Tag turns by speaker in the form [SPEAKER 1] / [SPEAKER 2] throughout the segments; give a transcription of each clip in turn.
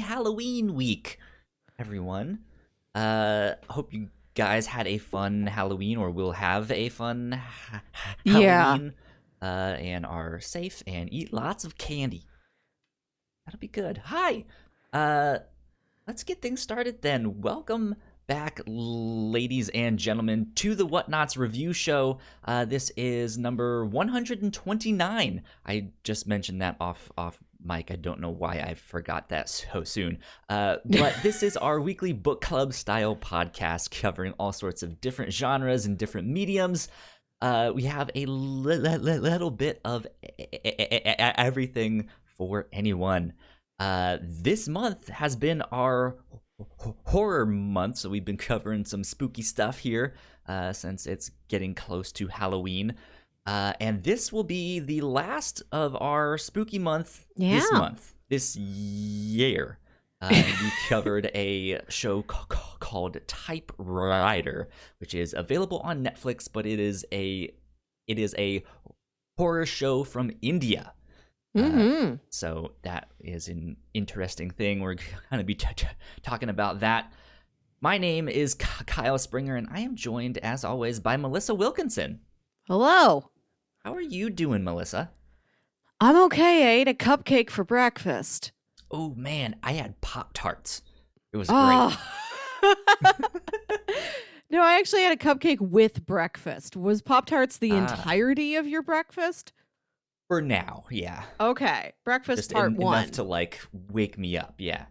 [SPEAKER 1] Halloween week, everyone. Hope you guys had a fun Halloween or will have a fun
[SPEAKER 2] Yeah.
[SPEAKER 1] Halloween and are safe and eat lots of candy. That'll be good. Hi. Uh, let's get things started then. Welcome back, ladies and gentlemen, to the Whatnauts review show. This is number 129. I just mentioned that off mic. I don't know why I forgot that so soon. But this is our weekly book club style podcast covering all sorts of different genres and different mediums. We have a little bit of everything for anyone. This month has been our horror month, so we've been covering some spooky stuff here since it's getting close to Halloween. And this will be the last of our spooky month this year. We covered a show called Typewriter, which is available on Netflix, but it is a horror show from India. So that is an interesting thing. We're going to be talking about that. My name is Kyle Springer, and I am joined, as always, by Melissa Wilkinson.
[SPEAKER 2] Hello.
[SPEAKER 1] How are you doing, Melissa?
[SPEAKER 2] I'm okay. I ate a cupcake for breakfast.
[SPEAKER 1] Oh, man, I had Pop-Tarts. It was
[SPEAKER 2] Oh.
[SPEAKER 1] great.
[SPEAKER 2] No, I actually had a cupcake with breakfast. Was Pop-Tarts the
[SPEAKER 1] Ah.
[SPEAKER 2] entirety of your breakfast?
[SPEAKER 1] For now, yeah.
[SPEAKER 2] Okay. Breakfast
[SPEAKER 1] Just
[SPEAKER 2] part one.
[SPEAKER 1] enough to, like, wake me up, yeah.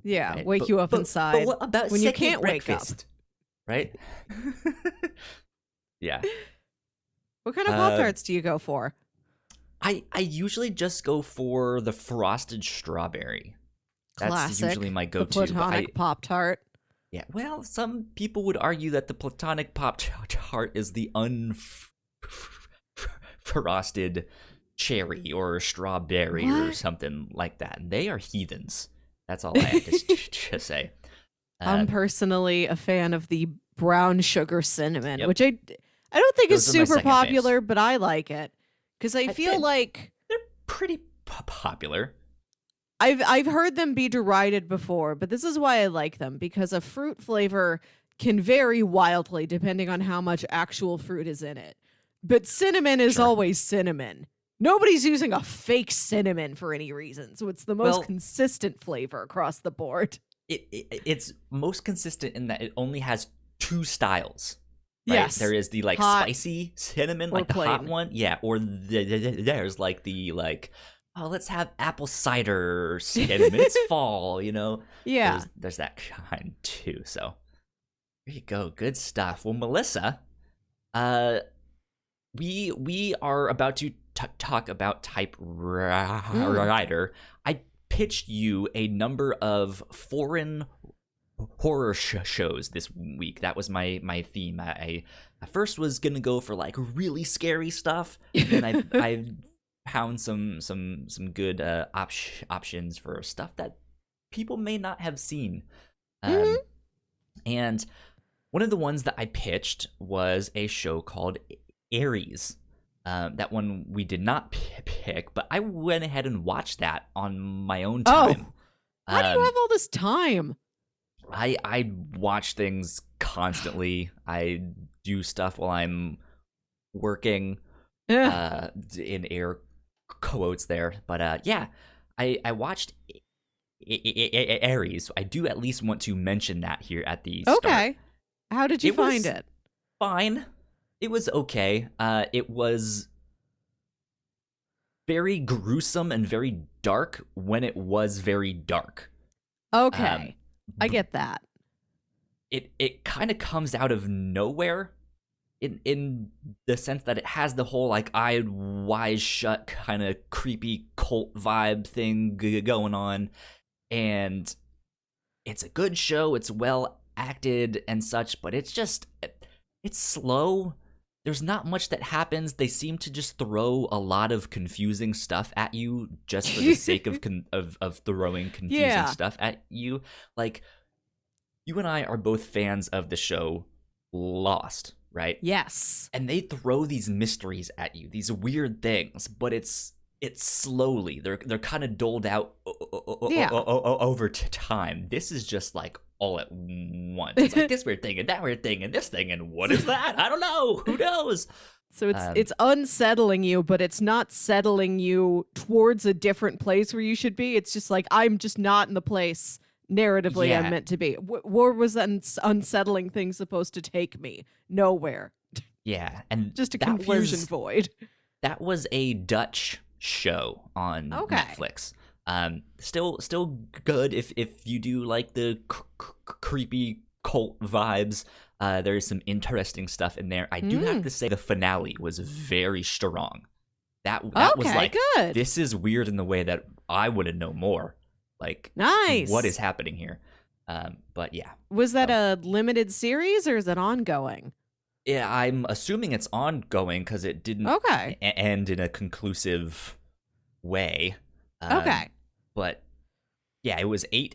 [SPEAKER 2] Yeah,
[SPEAKER 1] Right?
[SPEAKER 2] wake you up inside.
[SPEAKER 1] But what about
[SPEAKER 2] when you
[SPEAKER 1] second
[SPEAKER 2] can't wake up?
[SPEAKER 1] breakfast? Right? Yeah.
[SPEAKER 2] What kind of Pop-Tarts do you go for?
[SPEAKER 1] I usually just go for the frosted strawberry. That's
[SPEAKER 2] Classic.
[SPEAKER 1] usually my
[SPEAKER 2] The
[SPEAKER 1] go-to.
[SPEAKER 2] platonic Pop-Tart.
[SPEAKER 1] Yeah, well, some people would argue that the platonic Pop-Tart is the unfrosted cherry or strawberry or
[SPEAKER 2] What?
[SPEAKER 1] something like that. They are heathens. That's all I have to say.
[SPEAKER 2] I'm personally a fan of the brown sugar cinnamon,
[SPEAKER 1] Yep.
[SPEAKER 2] which I don't think is
[SPEAKER 1] Those are my
[SPEAKER 2] super
[SPEAKER 1] second
[SPEAKER 2] popular, but I like it because I feel
[SPEAKER 1] think-
[SPEAKER 2] like
[SPEAKER 1] They're pretty popular.
[SPEAKER 2] I've heard them be derided before, but this is why I like them because a fruit flavor can vary wildly depending on how much actual fruit is in it. But cinnamon is
[SPEAKER 1] Sure.
[SPEAKER 2] always cinnamon. Nobody's using a fake cinnamon for any reason, so it's the most
[SPEAKER 1] Well-
[SPEAKER 2] consistent flavor across the board.
[SPEAKER 1] It's most consistent in that it only has two styles. Right?
[SPEAKER 2] Yes.
[SPEAKER 1] There is the like
[SPEAKER 2] Hot
[SPEAKER 1] spicy cinnamon,
[SPEAKER 2] or
[SPEAKER 1] like the hot
[SPEAKER 2] plain.
[SPEAKER 1] one, yeah, or there's like the oh, let's have apple cider cinnamon. It's fall, you know.
[SPEAKER 2] Yeah.
[SPEAKER 1] There's that kind too. So there you go, good stuff. Well, Melissa, we are about to talk about Typewriter. I pitched you a number of foreign horror shows this week. That was my theme. I first was gonna go for like really scary stuff, and then I found some good options for stuff that people may not have seen. And one of the ones that I pitched was a show called Aries. That one we did not pick, but I went ahead and watched that on my own time.
[SPEAKER 2] How do you have all this time?
[SPEAKER 1] I watch things constantly. I do stuff while I'm working,
[SPEAKER 2] Ugh.
[SPEAKER 1] in air quotes there. But yeah, I watched Aries. I do at least want to mention that here at the start.
[SPEAKER 2] Okay. How did you
[SPEAKER 1] It was-
[SPEAKER 2] find it?
[SPEAKER 1] Fine. It was okay. It was very gruesome and very dark when it was very dark.
[SPEAKER 2] Okay. I get that.
[SPEAKER 1] It kind of comes out of nowhere in the sense that it has the whole like eyed wise shut kind of creepy cult vibe thing going on, and it's a good show. It's well acted and such, but it's slow. There's not much that happens. They seem to just throw a lot of confusing stuff at you just for the sake of throwing confusing
[SPEAKER 2] Yeah.
[SPEAKER 1] stuff at you. Like, you and I are both fans of the show Lost, right?
[SPEAKER 2] Yes.
[SPEAKER 1] And they throw these mysteries at you, these weird things, but it's it's slowly. They're kind of doled out
[SPEAKER 2] Yeah.
[SPEAKER 1] over time. This is just like all at once. It's like this weird thing and that weird thing and this thing and what is that? I don't know. Who knows?
[SPEAKER 2] So it's unsettling you, but it's not settling you towards a different place where you should be. It's just like, I'm just not in the place narratively I'm meant to be. Where was that unsettling thing supposed to take me? Nowhere.
[SPEAKER 1] Yeah, and
[SPEAKER 2] just a confusion void.
[SPEAKER 1] That was a Dutch show on Netflix. Still good if you do like the creepy cult vibes. There's some interesting stuff in there. I do have to say the finale was very strong. That was like,
[SPEAKER 2] good.
[SPEAKER 1] This is weird in the way that I want to know more. Like,
[SPEAKER 2] nice.
[SPEAKER 1] What is happening here? But yeah.
[SPEAKER 2] Was that a limited series or is it ongoing?
[SPEAKER 1] Yeah, I'm assuming it's ongoing because it didn't end in a conclusive way. But yeah, it was 8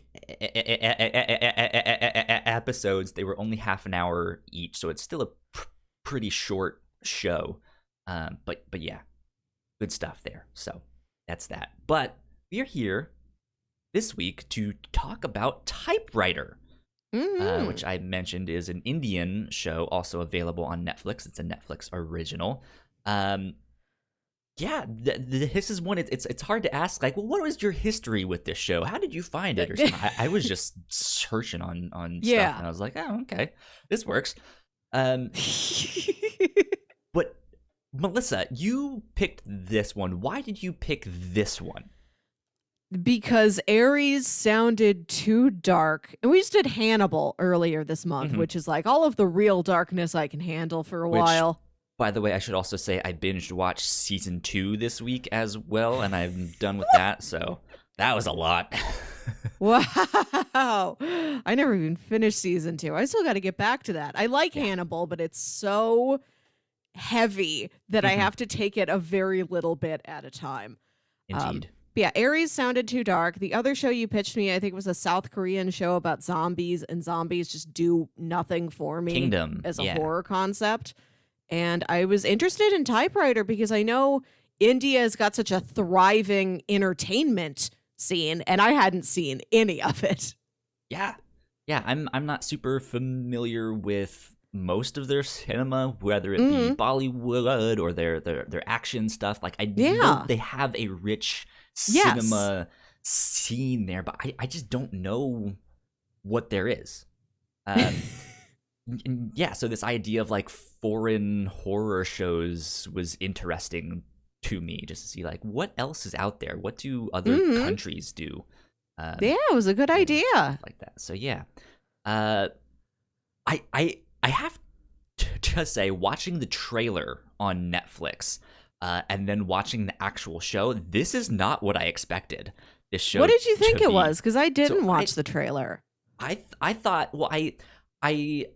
[SPEAKER 1] episodes. They were only half an hour each, so it's still a pretty short show. But yeah, good stuff there. So that's that. But we're here this week to talk about Typewriter. Which I mentioned is an Indian show, also available on Netflix. It's a Netflix original. This is one. It's hard to ask. Like, well, what was your history with this show? How did you find it? Or something? I was just searching on stuff, and I was like, oh, okay, this works. But Melissa, you picked this one. Why did you pick this one?
[SPEAKER 2] Because Aries sounded too dark. And we just did Hannibal earlier this month, which is like all of the real darkness I can handle for a while.
[SPEAKER 1] By the way, I should also say I binged watched season 2 this week as well, and I'm done with that, so that was a lot.
[SPEAKER 2] Wow. I never even finished season 2. I still got to get back to that. I like Hannibal, but it's so heavy that I have to take it a very little bit at a time.
[SPEAKER 1] Indeed.
[SPEAKER 2] Yeah, Aries sounded too dark. The other show you pitched me, I think, was a South Korean show about zombies, and zombies just do nothing for me
[SPEAKER 1] Kingdom
[SPEAKER 2] as a horror concept. And I was interested in Typewriter because I know India's got such a thriving entertainment scene, and I hadn't seen any of it.
[SPEAKER 1] Yeah, I'm not super familiar with most of their cinema, whether it be Bollywood or their action stuff. Like, I know they have a rich cinema scene there, but I just don't know what there is. So this idea of like foreign horror shows was interesting to me, just to see like what else is out there. What do other countries do?
[SPEAKER 2] It was a good idea
[SPEAKER 1] like that. So yeah, I have to say, watching the trailer on Netflix and then watching the actual show, this is not what I expected. This show.
[SPEAKER 2] What did you think it was? Because I didn't watch the trailer.
[SPEAKER 1] I thought, well, I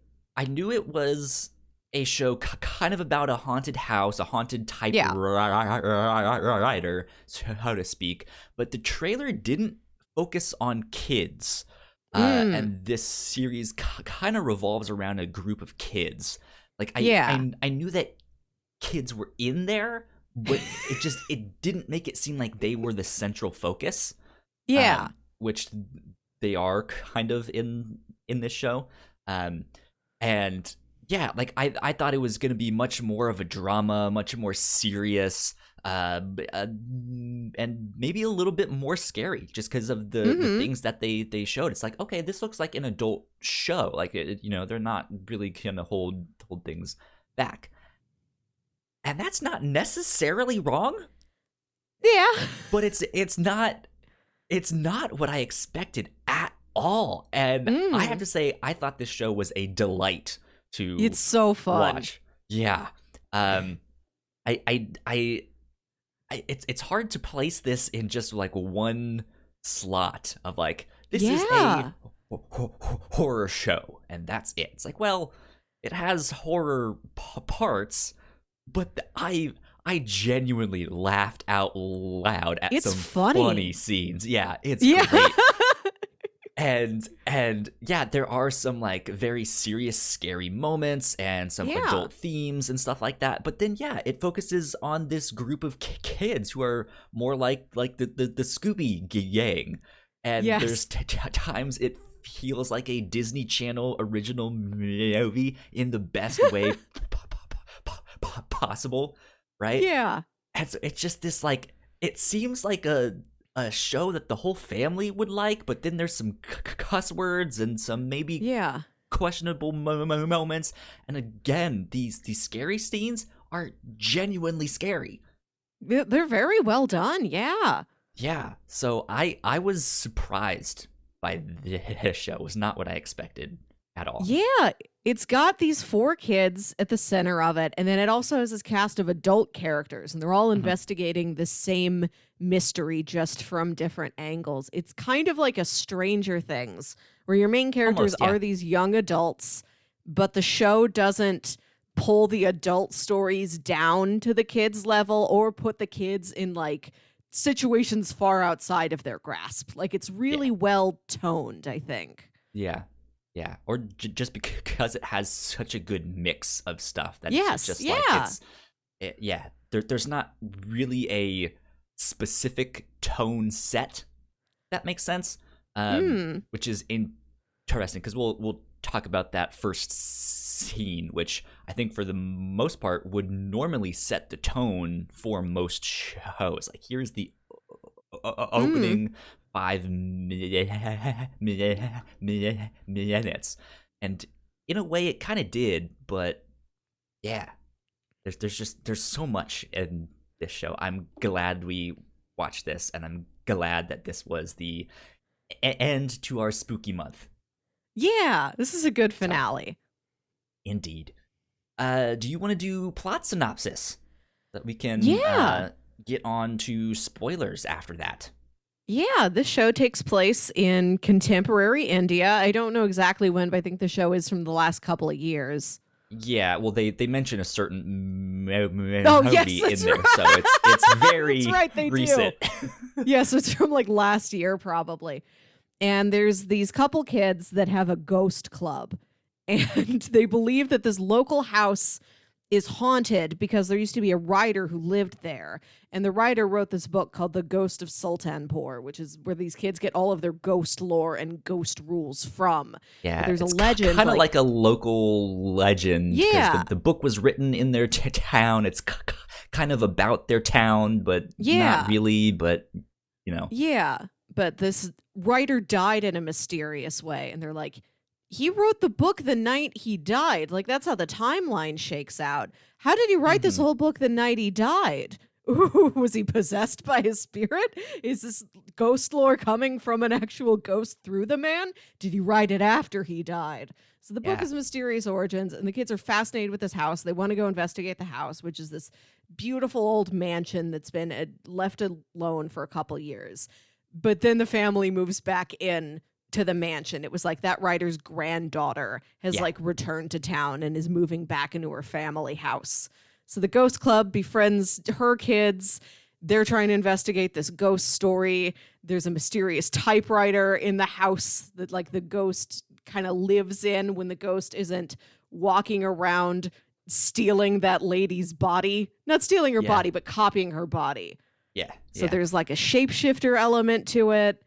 [SPEAKER 1] knew it was a show kind of about a haunted house, a haunted typewriter, so to speak. But the trailer didn't focus on kids. And this series kind of revolves around a group of kids. Like, I knew that kids were in there, but it didn't make it seem like they were the central focus. Yeah. Which they are kind of in this show. And yeah, like I thought it was going to be much more of a drama, much more serious, and maybe a little bit more scary, just because of the things that they showed. It's like, okay, this looks like an adult show. Like, they're not really going to hold things back, and that's not necessarily wrong.
[SPEAKER 2] Yeah,
[SPEAKER 1] but it's not what I expected at all. And I have to say, I thought this show was a delight to
[SPEAKER 2] it's so fun.
[SPEAKER 1] Watch. Yeah. It's hard to place this in just like one slot of like, this is a horror show and that's it. It's like, well, it has horror parts, but I genuinely laughed out loud at some funny scenes. Yeah, it's great. and yeah, there are some like very serious scary moments and some
[SPEAKER 2] Yeah.
[SPEAKER 1] adult themes and stuff like that, but then yeah, it focuses on this group of kids who are more like the Scooby gang, and there's
[SPEAKER 2] Yes.
[SPEAKER 1] times it feels like a Disney Channel original movie in the best way possible, right?
[SPEAKER 2] Yeah.
[SPEAKER 1] And so it's just this like, it seems like a show that the whole family would like, but then there's some cuss words and some maybe
[SPEAKER 2] Yeah.
[SPEAKER 1] questionable moments. And again, these scary scenes are genuinely scary.
[SPEAKER 2] They're very well done. Yeah.
[SPEAKER 1] Yeah, so I was surprised by this show. It was not what I expected at all.
[SPEAKER 2] Yeah, it's got these 4 kids at the center of it, and then it also has this cast of adult characters, and they're all investigating the same mystery just from different angles. It's kind of like a Stranger Things, where your main characters
[SPEAKER 1] Almost, yeah.
[SPEAKER 2] are these young adults, but the show doesn't pull the adult stories down to the kids level or put the kids in like situations far outside of their grasp. Like it's really well toned, I think.
[SPEAKER 1] Yeah. Yeah, or just because it has such a good mix of stuff that
[SPEAKER 2] Yes,
[SPEAKER 1] it's just
[SPEAKER 2] yeah.
[SPEAKER 1] like yeah. There's not really a specific tone set. That makes sense. Which is interesting because we'll talk about that first scene, which I think for the most part would normally set the tone for most shows. Like here's the opening 5 minutes, and in a way it kind of did, but yeah, there's so much in this show. I'm glad we watched this, and I'm glad that this was the end to our spooky month.
[SPEAKER 2] Yeah, this is a good finale.
[SPEAKER 1] Indeed. Do you want to do plot synopsis that we can get on to spoilers after that?
[SPEAKER 2] Yeah, this show takes place in contemporary India. I don't know exactly when, but I think the show is from the last couple of years.
[SPEAKER 1] Yeah, well, they mention a certain movie
[SPEAKER 2] yes,
[SPEAKER 1] in there, so it's very
[SPEAKER 2] that's right, they
[SPEAKER 1] recent.
[SPEAKER 2] Yes, it's from like last year probably. And there's these couple kids that have a ghost club, and they believe that this local house is haunted because there used to be a writer who lived there. And the writer wrote this book called The Ghost of Sultanpur, which is where these kids get all of their ghost lore and ghost rules from.
[SPEAKER 1] Yeah,
[SPEAKER 2] but there's a legend.
[SPEAKER 1] Kind of like a local legend.
[SPEAKER 2] Yeah.
[SPEAKER 1] The book was written in their town. It's kind of about their town, but not really, but, you know.
[SPEAKER 2] Yeah, but this writer died in a mysterious way. And they're like, he wrote the book the night he died. Like, that's how the timeline shakes out. How did he write this whole book the night he died? Ooh, was he possessed by his spirit? Is this ghost lore coming from an actual ghost through the man? Did he write it after he died? So the book is Mysterious Origins, and the kids are fascinated with this house. They want to go investigate the house, which is this beautiful old mansion that's been left alone for a couple years. But then the family moves back in to the mansion. It was like that writer's granddaughter has like returned to town and is moving back into her family house. So the ghost club befriends her kids. They're trying to investigate this ghost story. There's a mysterious typewriter in the house that like the ghost kind of lives in when the ghost isn't walking around stealing that lady's body. Not stealing her body, but copying her body.
[SPEAKER 1] Yeah.
[SPEAKER 2] So there's like a shapeshifter element to it.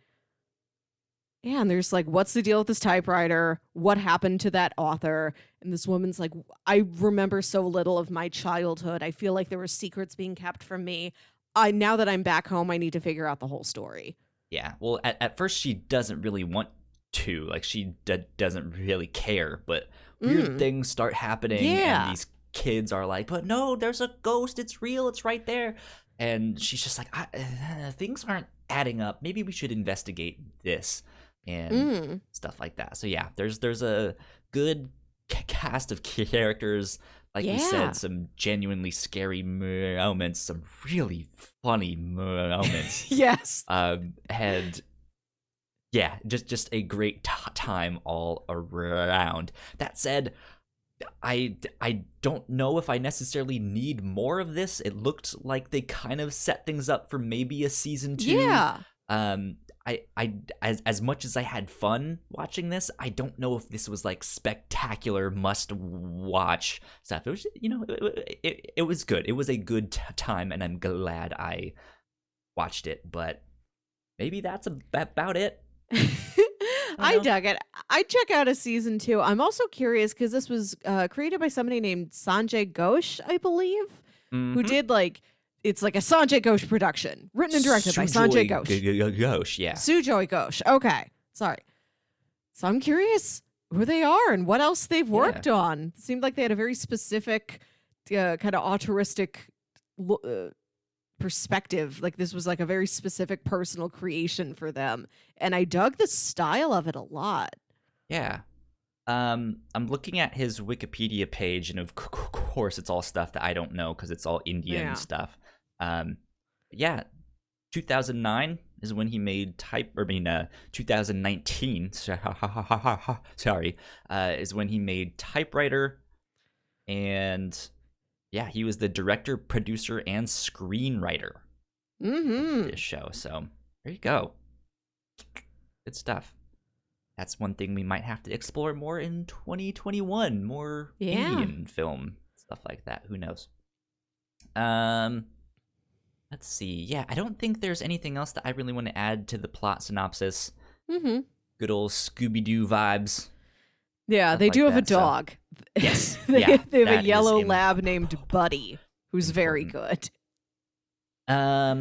[SPEAKER 2] Yeah, and there's like, what's the deal with this typewriter? What happened to that author? And this woman's like, I remember so little of my childhood. I feel like there were secrets being kept from me. Now that I'm back home, I need to figure out the whole story.
[SPEAKER 1] Yeah, well, at first she doesn't really want to. Like, she doesn't really care, but weird things start happening, and these kids are like, but no, there's a ghost. It's real. It's right there. And she's just like, things aren't adding up. Maybe we should investigate this. And stuff like that. So yeah, there's a good cast of characters. Like we said, some genuinely scary moments, some really funny moments.
[SPEAKER 2] Yes.
[SPEAKER 1] And yeah, just a great time all around. That said, I don't know if I necessarily need more of this. It looked like they kind of set things up for maybe a season 2.
[SPEAKER 2] Yeah.
[SPEAKER 1] as much as I had fun watching this, I don't know if this was like spectacular must watch stuff. It was, it was good. It was a good time, and I'm glad I watched it. But maybe that's about it.
[SPEAKER 2] I dug it. I'd check out a season 2. I'm also curious because this was created by somebody named Sanjay Ghosh, I believe, who did it's like a Sanjay Ghosh production, written and directed by Sanjay Ghosh.
[SPEAKER 1] Ghosh, yeah.
[SPEAKER 2] Sujoy Ghosh. Okay, sorry. So I'm curious who they are and what else they've worked on. It seemed like they had a very specific kind of altruistic perspective. Like this was like a very specific personal creation for them, and I dug the style of it a lot.
[SPEAKER 1] Yeah. I'm looking at his Wikipedia page, and of course it's all stuff that I don't know because it's all Indian stuff. 2009 is when he made 2019 sorry, is when he made Typewriter, and he was the director, producer, and screenwriter of this show. So there you go. Good stuff. That's one thing we might have to explore more in 2021. More Indian film, stuff like that. Who knows? Let's see. Yeah, I don't think there's anything else that I really want to add to the plot synopsis. Good old Scooby-Doo vibes.
[SPEAKER 2] Yeah, they do have a dog.
[SPEAKER 1] So. Yes.
[SPEAKER 2] They have a yellow lab named Buddy, who's very good.
[SPEAKER 1] Yeah,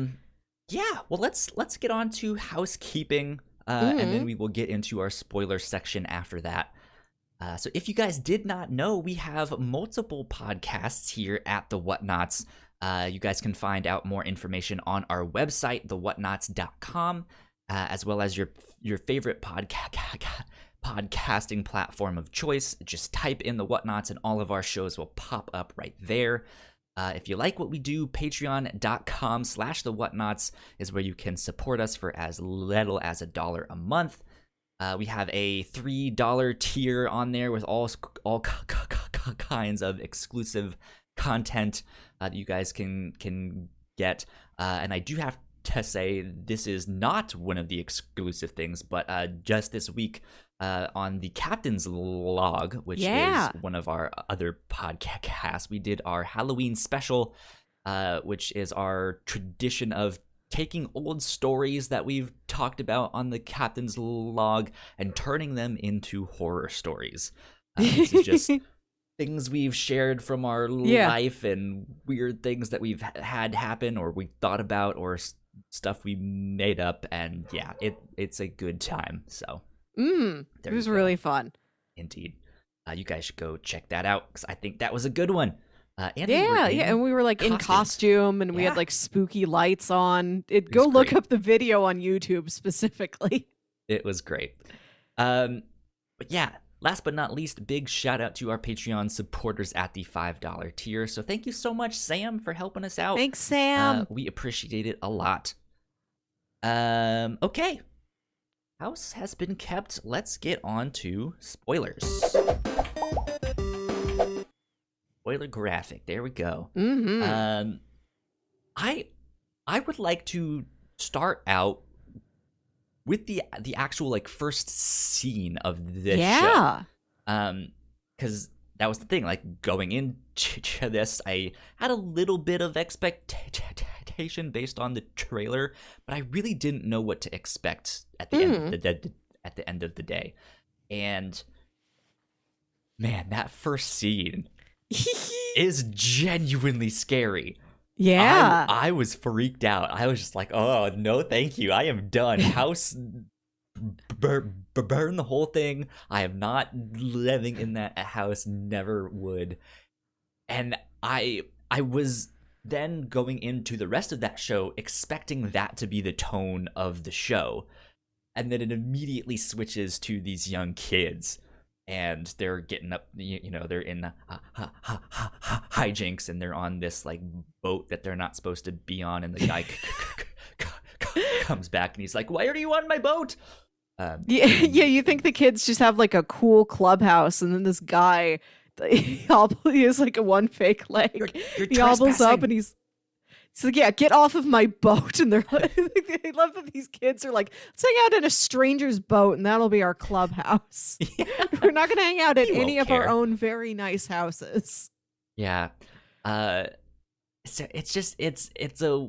[SPEAKER 1] well, let's get on to housekeeping. And then we will get into our spoiler section after that. So if you guys did not know, we have multiple podcasts here at the Whatnauts. You guys can find out more information on our website, thewhatnauts.com, as well as your favorite podcasting platform of choice. Just type in the Whatnauts and all of our shows will pop up right there. If you like what we do, patreon.com/the Whatnauts is where you can support us for as little as $1 a month. We have a $3 tier on there with all kinds of exclusive content that you guys can get. And I do have to say, this is not one of the exclusive things, but just this week on the Captain's Log, which is one of our other podcasts, we did our Halloween special, which is our tradition of taking old stories that we've talked about on the Captain's Log and turning them into horror stories. This is just things we've shared from our life and weird things that we've had happen or we thought about or stuff we made up, and it's a good time. So
[SPEAKER 2] it was really fun.
[SPEAKER 1] Indeed. You guys should go check that out because I think that was a good one. And
[SPEAKER 2] and we were like in costume, and we had like spooky lights on. Go look up the video on YouTube specifically.
[SPEAKER 1] It was great. But yeah, last but not least, big shout out to our Patreon supporters at the $5 tier. So thank you so much, Sam, for helping us out.
[SPEAKER 2] Thanks, Sam.
[SPEAKER 1] We appreciate it a lot. Okay. House has been kept. Let's get on to spoilers. Spoiler graphic. There we go. I would like to start out with the actual like first scene of this show. Because that was the thing. Like going into this, I had a little bit of expectation based on the trailer, but I really didn't know what to expect at the end of the day. And man, that first scene is genuinely scary.
[SPEAKER 2] Yeah.
[SPEAKER 1] I was freaked out. I was just like, oh, no, thank you. I am done. House, burn the whole thing. I am not living in that house. Never would. And I was then going into the rest of that show expecting that to be the tone of the show. And then it immediately switches to these young kids. And they're getting up, they're in hijinks, and they're on this like boat that they're not supposed to be on. And the guy comes back, and he's like, "Why are you on my boat?"
[SPEAKER 2] You think the kids just have like a cool clubhouse, and then this guy, he has like a one fake leg.
[SPEAKER 1] You're
[SPEAKER 2] he hobbles up, and he's So yeah, get off of my boat. And they're like, I love that these kids are like, let's hang out in a stranger's boat and that'll be our clubhouse.
[SPEAKER 1] Yeah,
[SPEAKER 2] We're not going to hang out at
[SPEAKER 1] he won't
[SPEAKER 2] any of our
[SPEAKER 1] care.
[SPEAKER 2] own very nice houses.
[SPEAKER 1] Yeah. So it's a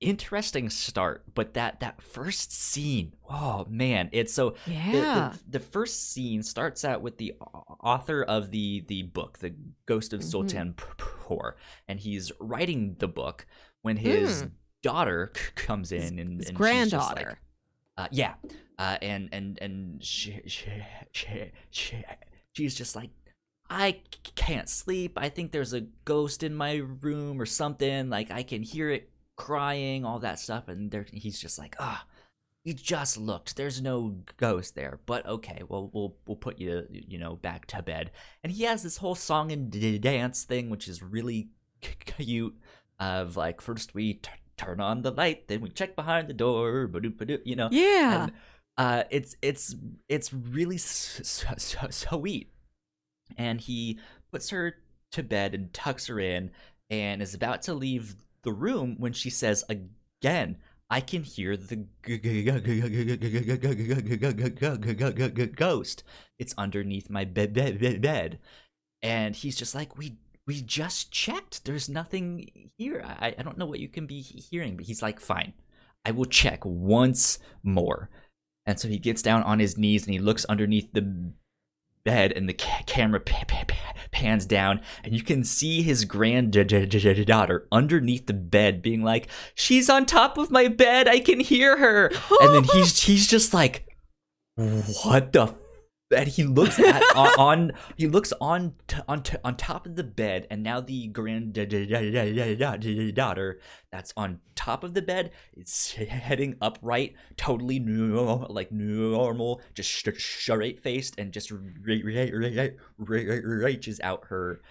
[SPEAKER 1] interesting start, but that first scene, oh man, it's so
[SPEAKER 2] Yeah.
[SPEAKER 1] the first scene starts out with the author of the book, The Ghost of Sultan Por, and he's writing the book when his daughter comes in, and
[SPEAKER 2] His
[SPEAKER 1] and
[SPEAKER 2] granddaughter.
[SPEAKER 1] she's just like, and she's just like, I can't sleep. I think there's a ghost in my room or something. Like, I can hear it crying, all that stuff. And he's just like, you just looked. There's no ghost there. But okay, well, we'll put you, back to bed. And he has this whole song and dance thing, which is really cute. Of like, first we turn on the light, then we check behind the door,
[SPEAKER 2] Yeah.
[SPEAKER 1] And it's really sweet. And he puts her to bed and tucks her in and is about to leave the room when she says again, I can hear the ghost. It's underneath my bed. And he's just like, we just checked. There's nothing here. I don't know what you can be hearing. But he's like, fine, I will check once more. And so he gets down on his knees and he looks underneath the bed, and the camera pans down, and you can see his granddaughter underneath the bed being like, she's on top of my bed, I can hear her. And then he's just like, what the and he looks at on top of the bed, and now the granddaughter that's on top of the bed is heading upright, totally normal, just straight faced, and just reaches out her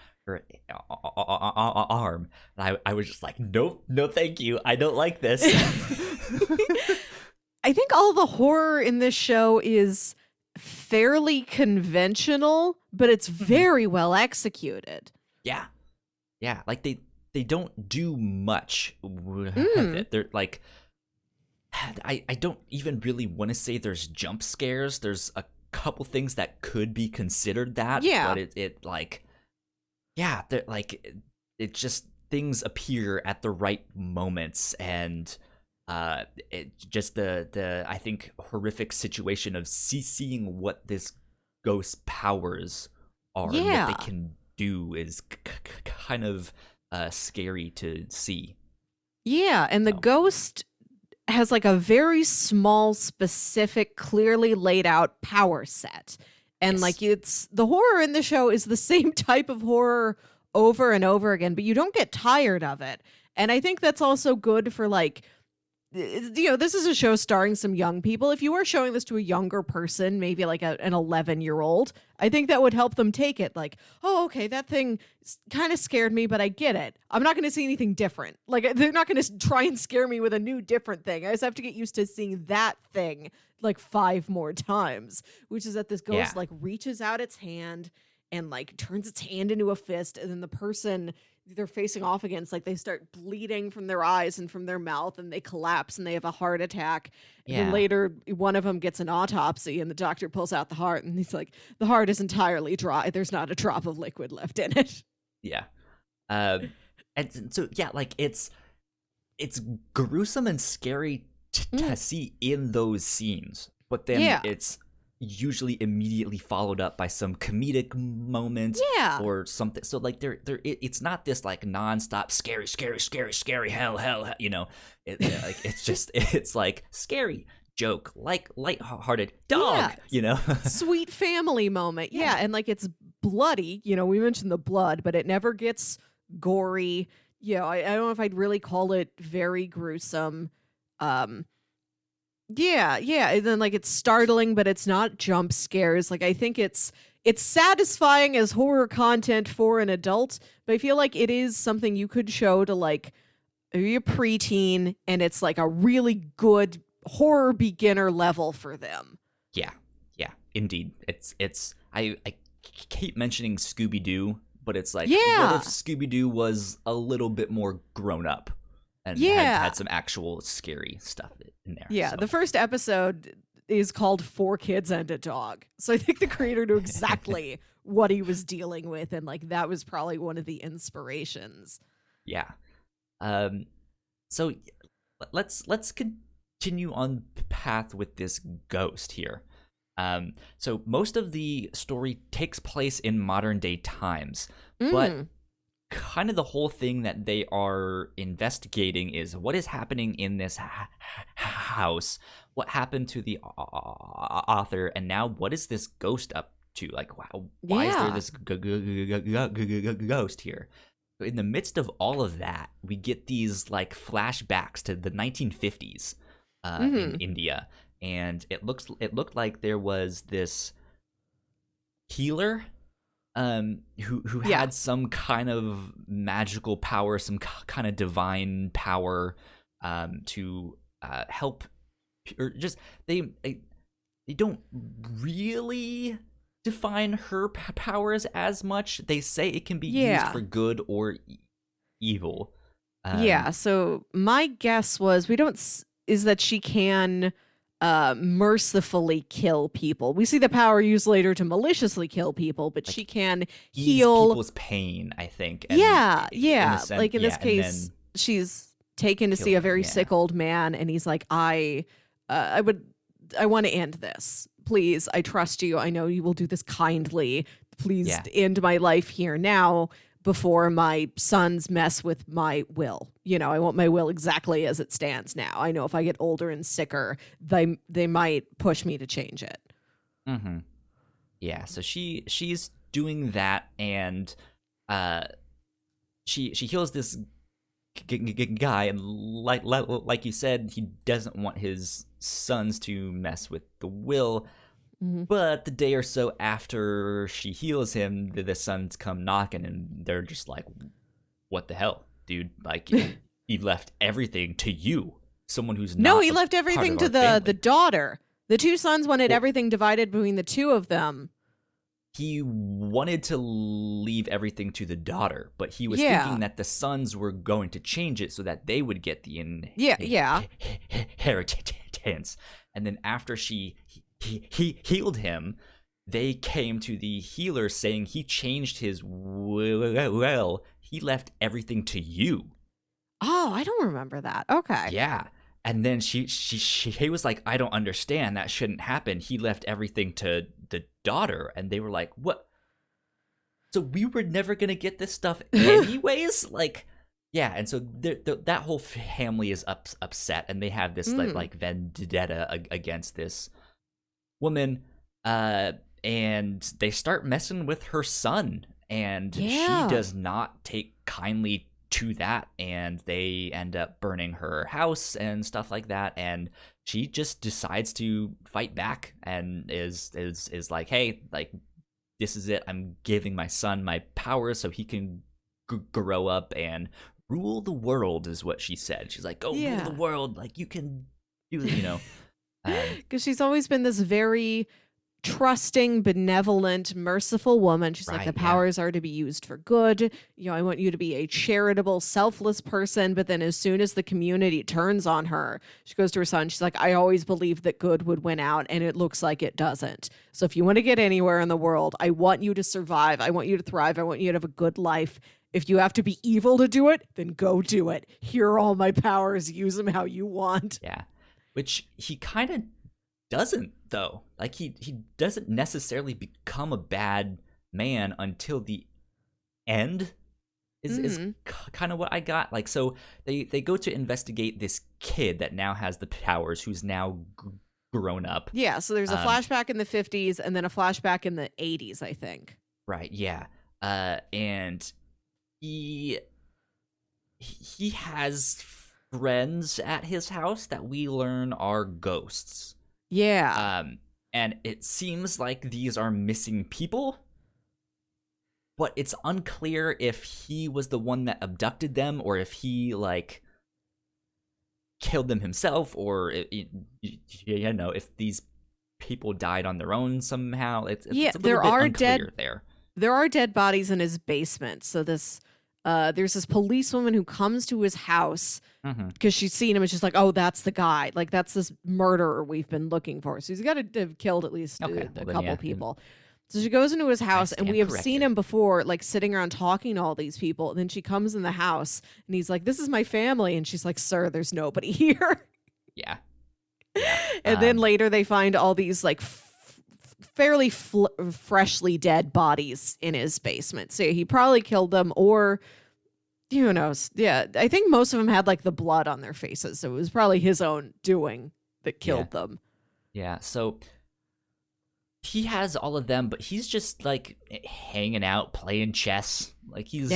[SPEAKER 1] arm. And I was just like, nope, no thank you, I don't like this.
[SPEAKER 2] I think all the horror in this show is fairly conventional, but it's very well executed.
[SPEAKER 1] Yeah, like they don't do much with it. They're like, I don't even really want to say there's jump scares. There's a couple things that could be considered that,
[SPEAKER 2] Yeah.
[SPEAKER 1] but it like, yeah, they're like, it just, things appear at the right moments. And it just the I think horrific situation of seeing what this ghost's powers are and what they can do is kind of scary to see.
[SPEAKER 2] Yeah, and the ghost has like a very small, specific, clearly laid out power set. And like, it's the horror in the show is the same type of horror over and over again, but you don't get tired of it. And I think that's also good for like, this is a show starring some young people. If you were showing this to a younger person, maybe like an 11-year-old, I think that would help them take it. Like, oh, okay, that thing kind of scared me, but I get it. I'm not going to see anything different. Like, they're not going to try and scare me with a new different thing. I just have to get used to seeing that thing like 5 more times, which is that this ghost like reaches out its hand and like turns its hand into a fist, and then the person they're facing off against, like, they start bleeding from their eyes and from their mouth, and they collapse and they have a heart attack. And then later, one of them gets an autopsy, and the doctor pulls out the heart, and he's like, the heart is entirely dry. There's not a drop of liquid left in it.
[SPEAKER 1] Yeah. And so, yeah, like, it's gruesome and scary to see in those scenes, but then it's usually immediately followed up by some comedic moment or something. So like it's not this like nonstop scary hell, you know. Like it's like scary joke, like lighthearted dog, you know.
[SPEAKER 2] Sweet family moment. Yeah, and like it's bloody, you know, we mentioned the blood, but it never gets gory. Yeah, I don't know if I'd really call it very gruesome. Yeah, and then like it's startling, but it's not jump scares. Like I think it's satisfying as horror content for an adult, but I feel like it is something you could show to like maybe a preteen, and it's like a really good horror beginner level for them.
[SPEAKER 1] Yeah, indeed. It's I keep mentioning Scooby-Doo, but it's like, what if Scooby-Doo was a little bit more grown up? and
[SPEAKER 2] Yeah.
[SPEAKER 1] had some actual scary stuff in there.
[SPEAKER 2] Yeah,
[SPEAKER 1] So.
[SPEAKER 2] the first episode is called 4 Kids and a Dog. So I think the creator knew exactly what he was dealing with, and like that was probably one of the inspirations.
[SPEAKER 1] Yeah. So let's continue on the path with this ghost here. So most of the story takes place in modern day times, but kind of the whole thing that they are investigating is what is happening in this house, what happened to the author, and now what is this ghost up to? Like, wow, why is there this ghost here? In the midst of all of that, we get these like flashbacks to the 1950s in India, and it looked like there was this healer who had some kind of magical power, some kind of divine power to help, or just they don't really define her powers as much. They say it can be used for good or evil.
[SPEAKER 2] So my guess was is that she can mercifully kill people. We see the power used later to maliciously kill people, but like, she can heal
[SPEAKER 1] people's pain, I think.
[SPEAKER 2] And like in this case, she's taken to see a very sick old man, and he's like, I want to end this. Please, I trust you. I know you will do this kindly. Please end my life here now before my sons mess with my will. You know, I want my will exactly as it stands now. I know if I get older and sicker, they might push me to change it.
[SPEAKER 1] Mm-hmm. Yeah, so she's doing that, and she heals this guy, and like you said, he doesn't want his sons to mess with the will. But the day or so after she heals him, the sons come knocking, and they're just like, what the hell, dude? Like, he left everything to you, someone who's not
[SPEAKER 2] he left everything to the daughter. The 2 sons wanted everything divided between the 2 of them.
[SPEAKER 1] He wanted to leave everything to the daughter, but he was thinking that the sons were going to change it so that they would get the inheritance. And then after he healed him, they came to the healer saying he changed his will. He left everything to you.
[SPEAKER 2] Oh, I don't remember that. Okay.
[SPEAKER 1] Yeah. And then he was like, I don't understand. That shouldn't happen. He left everything to the daughter. And they were like, what? So we were never going to get this stuff anyways? Like, yeah. And so that whole family is upset, and they have this like vendetta against this woman. And they start messing with her son, and she does not take kindly to that, and they end up burning her house and stuff like that, and she just decides to fight back and is like, hey, like, this is it, I'm giving my son my powers so he can grow up and rule the world, is what she said. She's like, go rule the world, like, you can do it, you know.
[SPEAKER 2] Because she's always been this very trusting, benevolent, merciful woman. She's like, the powers are to be used for good. You know, I want you to be a charitable, selfless person. But then as soon as the community turns on her, she goes to her son. She's like, I always believed that good would win out, and it looks like it doesn't. So if you want to get anywhere in the world, I want you to survive. I want you to thrive. I want you to have a good life. If you have to be evil to do it, then go do it. Here are all my powers. Use them how you want.
[SPEAKER 1] Yeah. Which he kind of doesn't, though. Like, he doesn't necessarily become a bad man until the end is kind of what I got. Like, so they go to investigate this kid that now has the powers, who's now grown up.
[SPEAKER 2] Yeah, so there's a flashback in the 50s and then a flashback in the 80s, I think.
[SPEAKER 1] Right, yeah. And he has friends at his house that we learn are ghosts.
[SPEAKER 2] Yeah.
[SPEAKER 1] And it seems like these are missing people, but it's unclear if he was the one that abducted them, or if he, like, killed them himself, or you know, if these people died on their own somehow. It's a little bit unclear there.
[SPEAKER 2] There are dead bodies in his basement. So this There's this policewoman who comes to his house
[SPEAKER 1] Mm-hmm.
[SPEAKER 2] because she's seen him and she's like, oh, that's the guy. Like, that's this murderer we've been looking for. So he's got to have killed at least
[SPEAKER 1] Okay,
[SPEAKER 2] a
[SPEAKER 1] well then,
[SPEAKER 2] couple
[SPEAKER 1] yeah,
[SPEAKER 2] people. So she goes into his house, and we
[SPEAKER 1] stand
[SPEAKER 2] have seen
[SPEAKER 1] corrected.
[SPEAKER 2] him before, like sitting around talking to all these people. And then she comes in the house, and he's like, "This is my family," and she's like, "Sir, there's nobody here."
[SPEAKER 1] Yeah, yeah.
[SPEAKER 2] And then later they find all these like fairly freshly dead bodies in his basement. So he probably killed them, or who knows? Yeah, I think most of them had like the blood on their faces, so it was probably his own doing that killed them.
[SPEAKER 1] Yeah, so he has all of them, but he's just like hanging out, playing chess. Like he's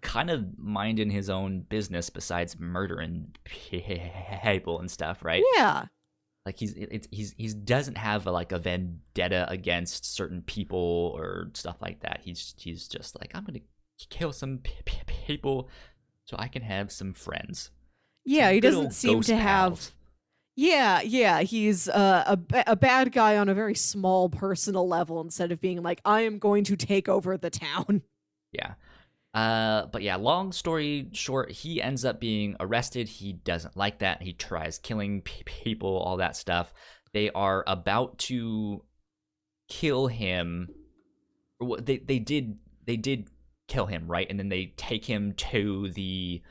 [SPEAKER 1] kind of minding his own business besides murdering people and stuff, right?
[SPEAKER 2] Yeah.
[SPEAKER 1] Like he doesn't have like a vendetta against certain people or stuff like that. He's just like, I'm gonna kill some people so I can have some friends.
[SPEAKER 2] Yeah,
[SPEAKER 1] some
[SPEAKER 2] he doesn't seem to have. Yeah, he's a bad guy on a very small personal level instead of being like, I am going to take over the town.
[SPEAKER 1] Yeah. But yeah, long story short, he ends up being arrested. He doesn't like that. He tries killing people, all that stuff. They are about to kill him. They did kill him, right? And then they take him to the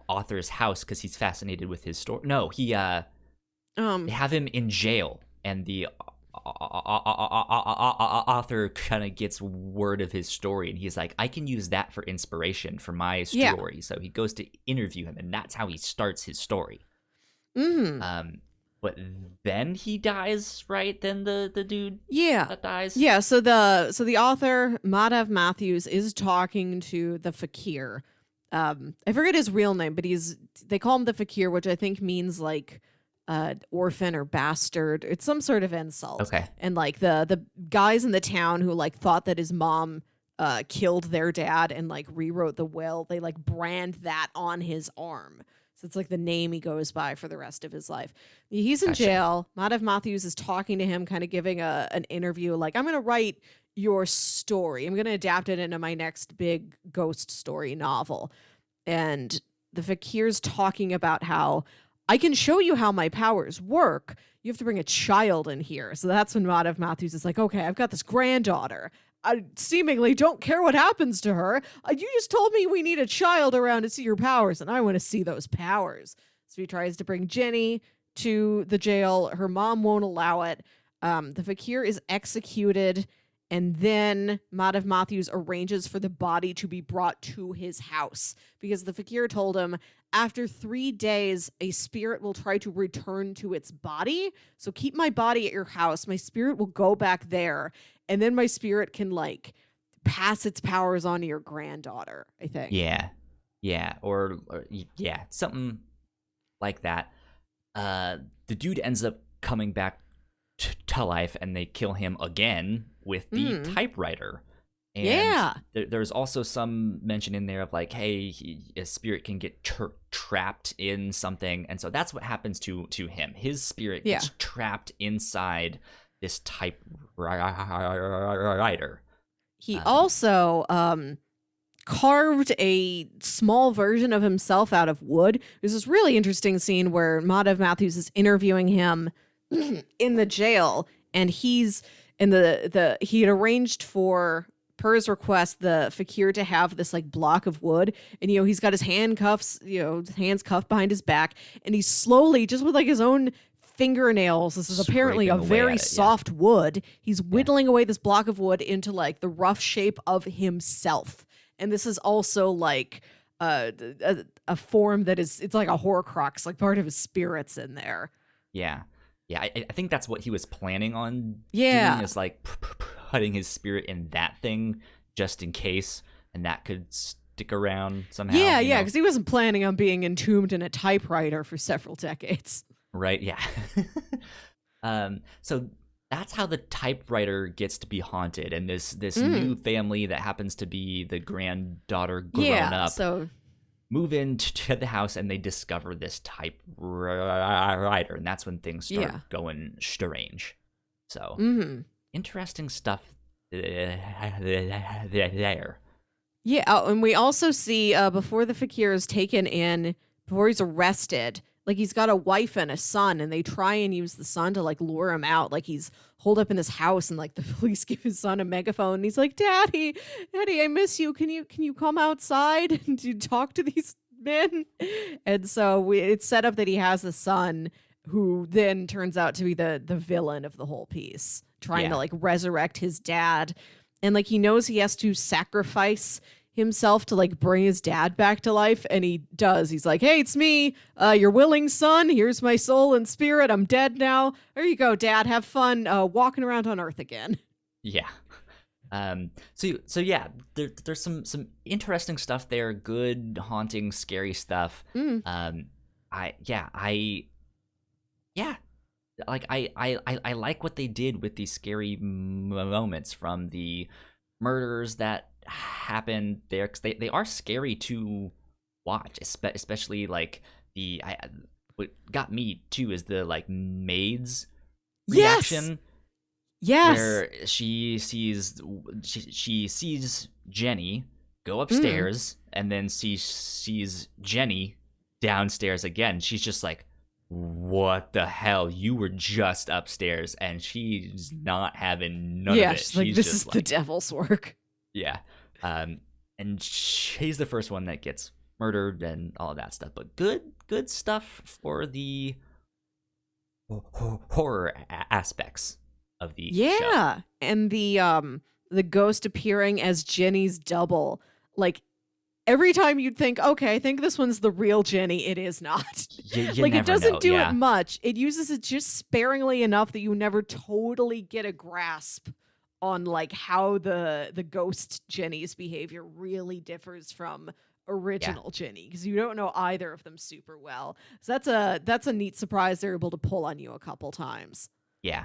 [SPEAKER 1] author's house because he's fascinated with his story. No, they have him in jail, and the author kind of gets word of his story, and he's like, I can use that for inspiration for my story. So he goes to interview him, and that's how he starts his story. But then he dies, right? Then the dude that dies.
[SPEAKER 2] Yeah, so the author, Madhav Matthews, is talking to the fakir. I forget his real name, but they call him the fakir, which I think means like orphan or bastard. It's some sort of insult.
[SPEAKER 1] Okay.
[SPEAKER 2] And like the guys in the town who like thought that his mom killed their dad and like rewrote the will, they like brand that on his arm. So it's like the name he goes by for the rest of his life. He's in jail. Madhav Matthews is talking to him, kind of giving an interview like, I'm going to write your story. I'm going to adapt it into my next big ghost story novel. And the fakir's talking about how I can show you how my powers work. You have to bring a child in here. So that's when Madhav Matthews is like, okay, I've got this granddaughter. I seemingly don't care what happens to her. You just told me we need a child around to see your powers, and I want to see those powers. So he tries to bring Jenny to the jail. Her mom won't allow it. The fakir is executed, and then Madhav Matthews arranges for the body to be brought to his house because the fakir told him after 3 days, a spirit will try to return to its body. So keep my body at your house. My spirit will go back there. And then my spirit can like pass its powers on to your granddaughter, I think.
[SPEAKER 1] Yeah. Or something like that. The dude ends up coming back to life, and they kill him again with the typewriter. And there's also some mention in there of like, hey, a spirit can get trapped in something, and so that's what happens to him. His spirit gets trapped inside this typewriter.
[SPEAKER 2] He also carved a small version of himself out of wood. There's this really interesting scene where Madhav Matthews is interviewing him in the jail, and he's in he had arranged for, per his request, the fakir to have this like block of wood, and he's got his handcuffs, hands cuffed behind his back, and he's slowly, just with like his own fingernails, this is apparently a very soft wood, he's whittling away this block of wood into like the rough shape of himself. And this is also like a form that it's like a horcrux, like part of his spirit's in there.
[SPEAKER 1] I think that's what he was planning on doing, is like putting his spirit in that thing just in case, and that could stick around somehow.
[SPEAKER 2] Because he wasn't planning on being entombed in a typewriter for several decades.
[SPEAKER 1] Right, yeah. So that's how the typewriter gets to be haunted, and this new family that happens to be the granddaughter grown up move into the house, and they discover this typewriter, and that's when things start going strange. So interesting stuff there.
[SPEAKER 2] Yeah, and we also see before the fakir is taken in, before he's arrested, like he's got a wife and a son, and they try and use the son to like lure him out. Like he's holed up in this house, and like the police give his son a megaphone, and he's like, "Daddy, Daddy, I miss you. Can you come outside and you talk to these men?" And so it's set up that he has a son who then turns out to be the villain of the whole piece, trying to
[SPEAKER 1] Yeah.
[SPEAKER 2] like resurrect his dad, and like he knows he has to sacrifice himself to like bring his dad back to life, and he does. He's like, "Hey, it's me, your willing son. Here's my soul and spirit. I'm dead now. There you go, Dad. Have fun walking around on Earth again."
[SPEAKER 1] Yeah. So yeah, there's some interesting stuff there. Good, haunting, scary stuff.
[SPEAKER 2] Mm.
[SPEAKER 1] I yeah, like I like what they did with these scary moments from the murders that happened there, because they are scary to watch, especially like what got me too is the like maid's
[SPEAKER 2] Yes.
[SPEAKER 1] reaction,
[SPEAKER 2] Yes.
[SPEAKER 1] where she sees Jenny go
[SPEAKER 2] Mm.
[SPEAKER 1] upstairs, and then sees Jenny downstairs again. She's just like, "What the hell? You were just upstairs," and she's not having none of it.
[SPEAKER 2] She's like,
[SPEAKER 1] She's
[SPEAKER 2] "This
[SPEAKER 1] just
[SPEAKER 2] is
[SPEAKER 1] like,
[SPEAKER 2] the devil's work."
[SPEAKER 1] yeah. And she's the first one that gets murdered and all of that stuff. But good stuff for the horror aspects of the show.
[SPEAKER 2] Yeah, and the ghost appearing as Jenny's double, like every time you'd think, okay, I think this one's the real Jenny, it is not.
[SPEAKER 1] You
[SPEAKER 2] Like it
[SPEAKER 1] never
[SPEAKER 2] doesn't
[SPEAKER 1] know,
[SPEAKER 2] do
[SPEAKER 1] yeah.
[SPEAKER 2] it much. It uses it just sparingly enough that you never totally get a grasp on like how the ghost Jenny's behavior really differs from original Jenny, because you don't know either of them super well. So that's a neat surprise they're able to pull on you a couple times.
[SPEAKER 1] Yeah,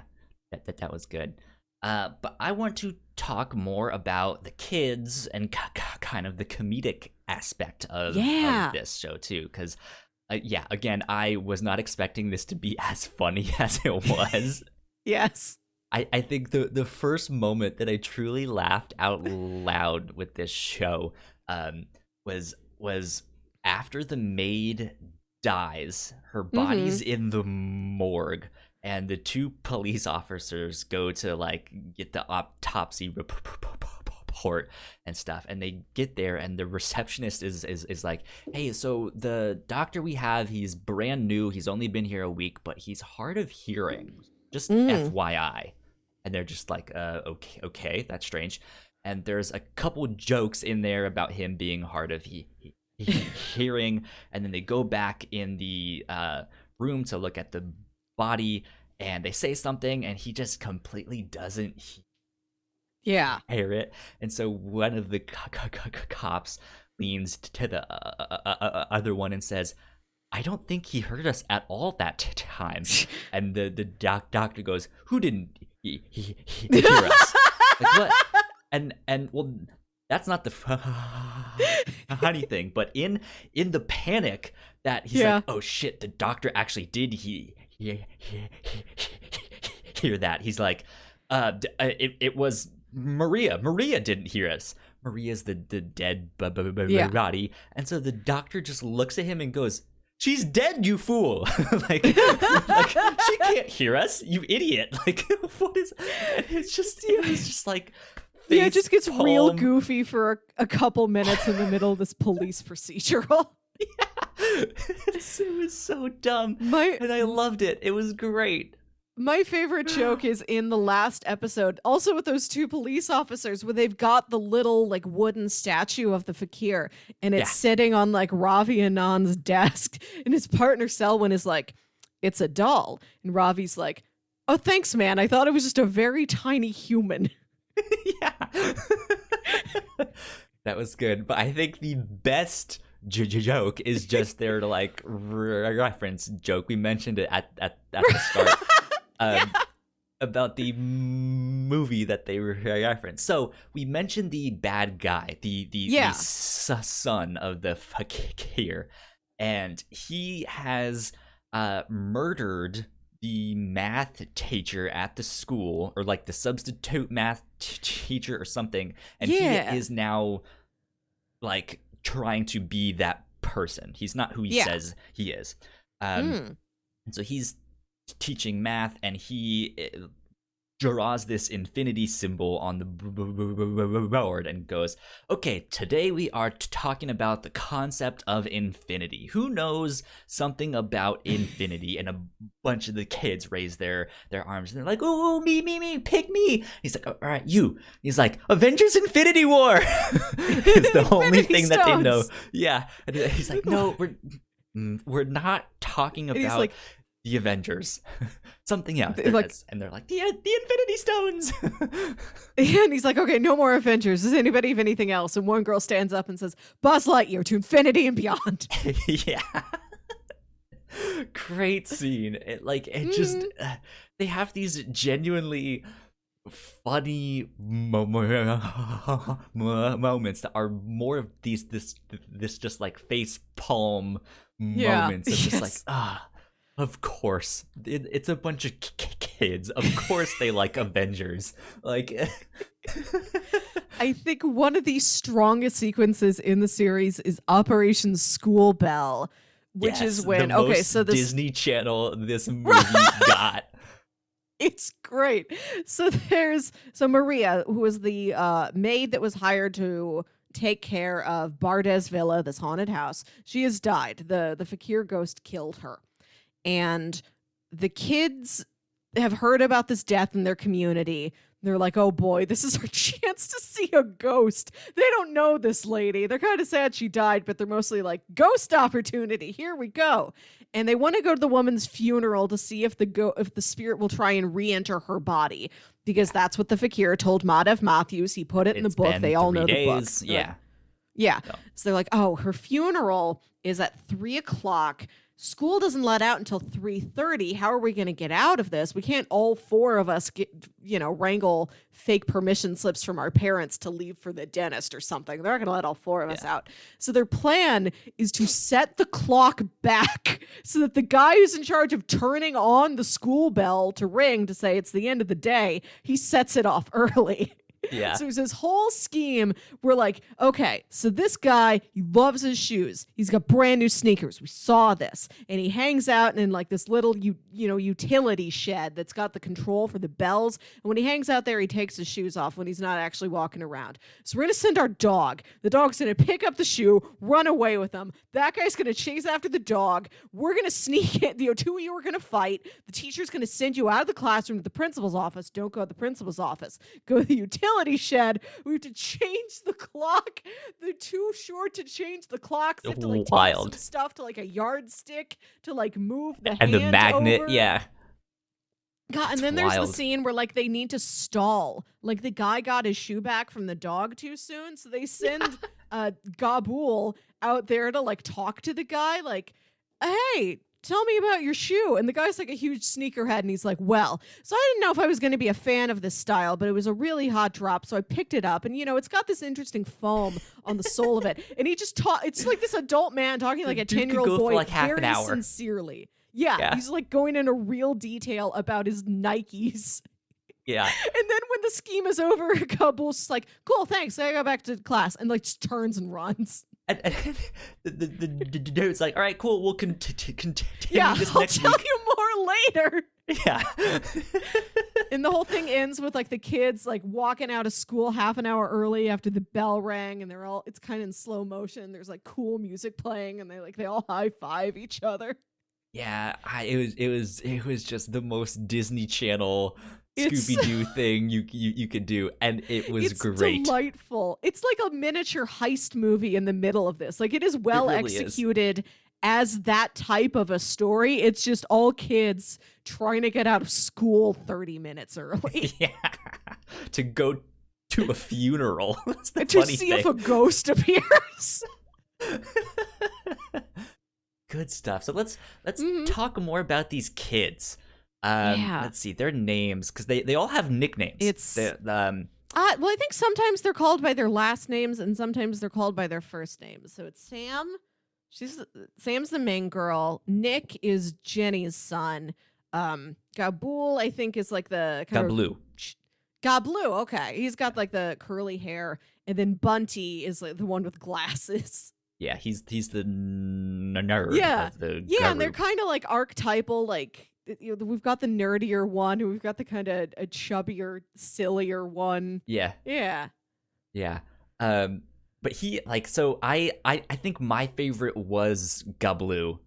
[SPEAKER 1] that was good. But I want to talk more about the kids and kind of the comedic aspect of this show too, because yeah, again, I was not expecting this to be as funny as it was.
[SPEAKER 2] Yes.
[SPEAKER 1] I think the first moment that I truly laughed out loud with this show was after the maid dies. Her body's in the morgue, and the two police officers go to like get the autopsy report and stuff, and they get there, and the receptionist is like, "Hey, so the doctor we have, he's brand new, he's only been here a week, but he's hard of hearing, just FYI." And they're just like, okay, that's strange. And there's a couple jokes in there about him being hard of hearing, and then they go back in the room to look at the body, and they say something, and he just completely doesn't hear it. And so one of the cops leans to the other one and says, "I don't think he heard us at all that time." And the doctor goes, "Who didn't he hear us?" Like, what? And well, that's not the funny thing, but in the panic that he's like, "Oh shit, the doctor actually did hear that." He's like, it was Maria. Maria didn't hear us. Maria's the dead body. And so the doctor just looks at him and goes, "She's dead, you fool!" like she can't hear us, you idiot! Like, what is? It's just like,
[SPEAKER 2] it just gets real goofy for a couple minutes in the middle of this police procedural.
[SPEAKER 1] Yeah, it was so dumb, and I loved it. It was great.
[SPEAKER 2] My favorite joke is in the last episode, also with those two police officers, where they've got the little like wooden statue of the fakir, and it's sitting on like Ravi Anand's desk, and his partner Selwyn is like, "It's a doll," and Ravi's like, "Oh, thanks, man. I thought it was just a very tiny human."
[SPEAKER 1] Yeah. That was good, but I think the best joke is just their like reference joke. We mentioned it at the start. About the movie that they referenced. So we mentioned the bad guy, the son of the fakir, and he has murdered the math teacher at the school, or like the substitute math teacher or something, and he is now like trying to be that person. He's not who he
[SPEAKER 2] Yeah.
[SPEAKER 1] says he is.
[SPEAKER 2] Hmm.
[SPEAKER 1] And so he's teaching math, and he draws this infinity symbol on the board and goes, okay, today we are talking about the concept of infinity. Who knows something about infinity? And a bunch of the kids raise their arms, and they're like, oh, me, pick me. He's like, all right, you. He's like, Avengers Infinity War. It's the only thing that they know. Yeah. And he's like, no, we're not talking about the Avengers. Something else.
[SPEAKER 2] Like,
[SPEAKER 1] and they're like, the Infinity Stones.
[SPEAKER 2] And he's like, okay, no more Avengers. Does anybody have anything else? And one girl stands up and says, Buzz Lightyear to infinity and beyond.
[SPEAKER 1] Yeah. Great scene. Just they have these genuinely funny moments that are more of this just like face palm moments of just like of course it's a bunch of kids, of course they like Avengers. Like
[SPEAKER 2] I think one of the strongest sequences in the series is Operation School Bell, which is when so this
[SPEAKER 1] Disney Channel this movie got.
[SPEAKER 2] It's great. So Maria, who was the maid that was hired to take care of Bardez Villa, this haunted house, she has died. The fakir ghost killed her. And the kids have heard about this death in their community. They're like, oh boy, this is our chance to see a ghost. They don't know this lady. They're kind of sad she died, but they're mostly like, ghost opportunity. Here we go. And they want to go to the woman's funeral to see if the spirit will try and re-enter her body, because that's what the fakir told Madhav Matthews. He put it in the book. They all know the book.
[SPEAKER 1] Yeah.
[SPEAKER 2] Yeah.
[SPEAKER 1] So.
[SPEAKER 2] So they're like, oh, her funeral is at 3:00. School doesn't let out until 3:30. How are we going to get out of this? We can't all four of us wrangle fake permission slips from our parents to leave for the dentist or something. They're not going to let all four of us out. So their plan is to set the clock back so that the guy who's in charge of turning on the school bell to ring to say it's the end of the day, he sets it off early.
[SPEAKER 1] Yeah.
[SPEAKER 2] So it's this whole scheme. We're like, okay, so this guy, he loves his shoes. He's got brand new sneakers. We saw this. And he hangs out in like this little, utility shed that's got the control for the bells. And when he hangs out there, he takes his shoes off when he's not actually walking around. So we're going to send our dog. The dog's going to pick up the shoe, run away with him. That guy's going to chase after the dog. We're going to sneak it. Two of you are going to fight. The teacher's going to send you out of the classroom to the principal's office. Don't go to the principal's office. Go to the utility shed. We have to change the clock. They're too short to change the clocks. They have to like take some stuff to like a yardstick to like move the
[SPEAKER 1] and
[SPEAKER 2] hand
[SPEAKER 1] the magnet.
[SPEAKER 2] over.
[SPEAKER 1] Yeah.
[SPEAKER 2] God, and then there's the scene where like they need to stall. Like the guy got his shoe back from the dog too soon, so they send Gabul out there to like talk to the guy. Like, hey, tell me about your shoe. And the guy's like a huge sneakerhead, and he's like, well, so I didn't know if I was going to be a fan of this style, but it was a really hot drop, so I picked it up, and it's got this interesting foam on the sole of it. And he just it's like this adult man talking like a 10-year-old boy,
[SPEAKER 1] for like half
[SPEAKER 2] very
[SPEAKER 1] an hour.
[SPEAKER 2] sincerely. Yeah, he's like going into real detail about his Nikes.
[SPEAKER 1] Yeah.
[SPEAKER 2] And then when the scheme is over, Kabul's just like, cool, thanks, I go back to class, and like just turns and runs.
[SPEAKER 1] And the dude's like, all right, cool, we'll continue this
[SPEAKER 2] I'll
[SPEAKER 1] next
[SPEAKER 2] tell
[SPEAKER 1] week.
[SPEAKER 2] you more later.
[SPEAKER 1] Yeah.
[SPEAKER 2] And the whole thing ends with like the kids like walking out of school half an hour early after the bell rang, and it's kind of in slow motion. There's like cool music playing, and they all high five each other.
[SPEAKER 1] Yeah, it was just the most Disney Channel Scooby-Doo thing you could do, and it was great.
[SPEAKER 2] It's delightful. It's like a miniature heist movie in the middle of this. Like it is well really executed as that type of a story. It's just all kids trying to get out of school 30 minutes early.
[SPEAKER 1] Yeah, to go to a funeral. That's the
[SPEAKER 2] to
[SPEAKER 1] funny
[SPEAKER 2] see
[SPEAKER 1] thing.
[SPEAKER 2] if a ghost appears.
[SPEAKER 1] Good stuff. So let's talk more about these kids. Let's see their names, because they all have nicknames.
[SPEAKER 2] Well, I think sometimes they're called by their last names, and sometimes they're called by their first names. So it's Sam. Sam's the main girl. Nick is Jenny's son. Gabul, I think, is like the kind
[SPEAKER 1] Gablu.
[SPEAKER 2] Got Blue. Okay, he's got like the curly hair, and then Bunty is like the one with glasses.
[SPEAKER 1] Yeah, he's the nerd
[SPEAKER 2] Yeah,
[SPEAKER 1] of the
[SPEAKER 2] yeah, and they're
[SPEAKER 1] group.
[SPEAKER 2] kind of like archetypal. Like we've got the nerdier one, and we've got the kind of a chubbier, sillier one.
[SPEAKER 1] Yeah,
[SPEAKER 2] Yeah.
[SPEAKER 1] yeah. But he like so I think my favorite was Gablu.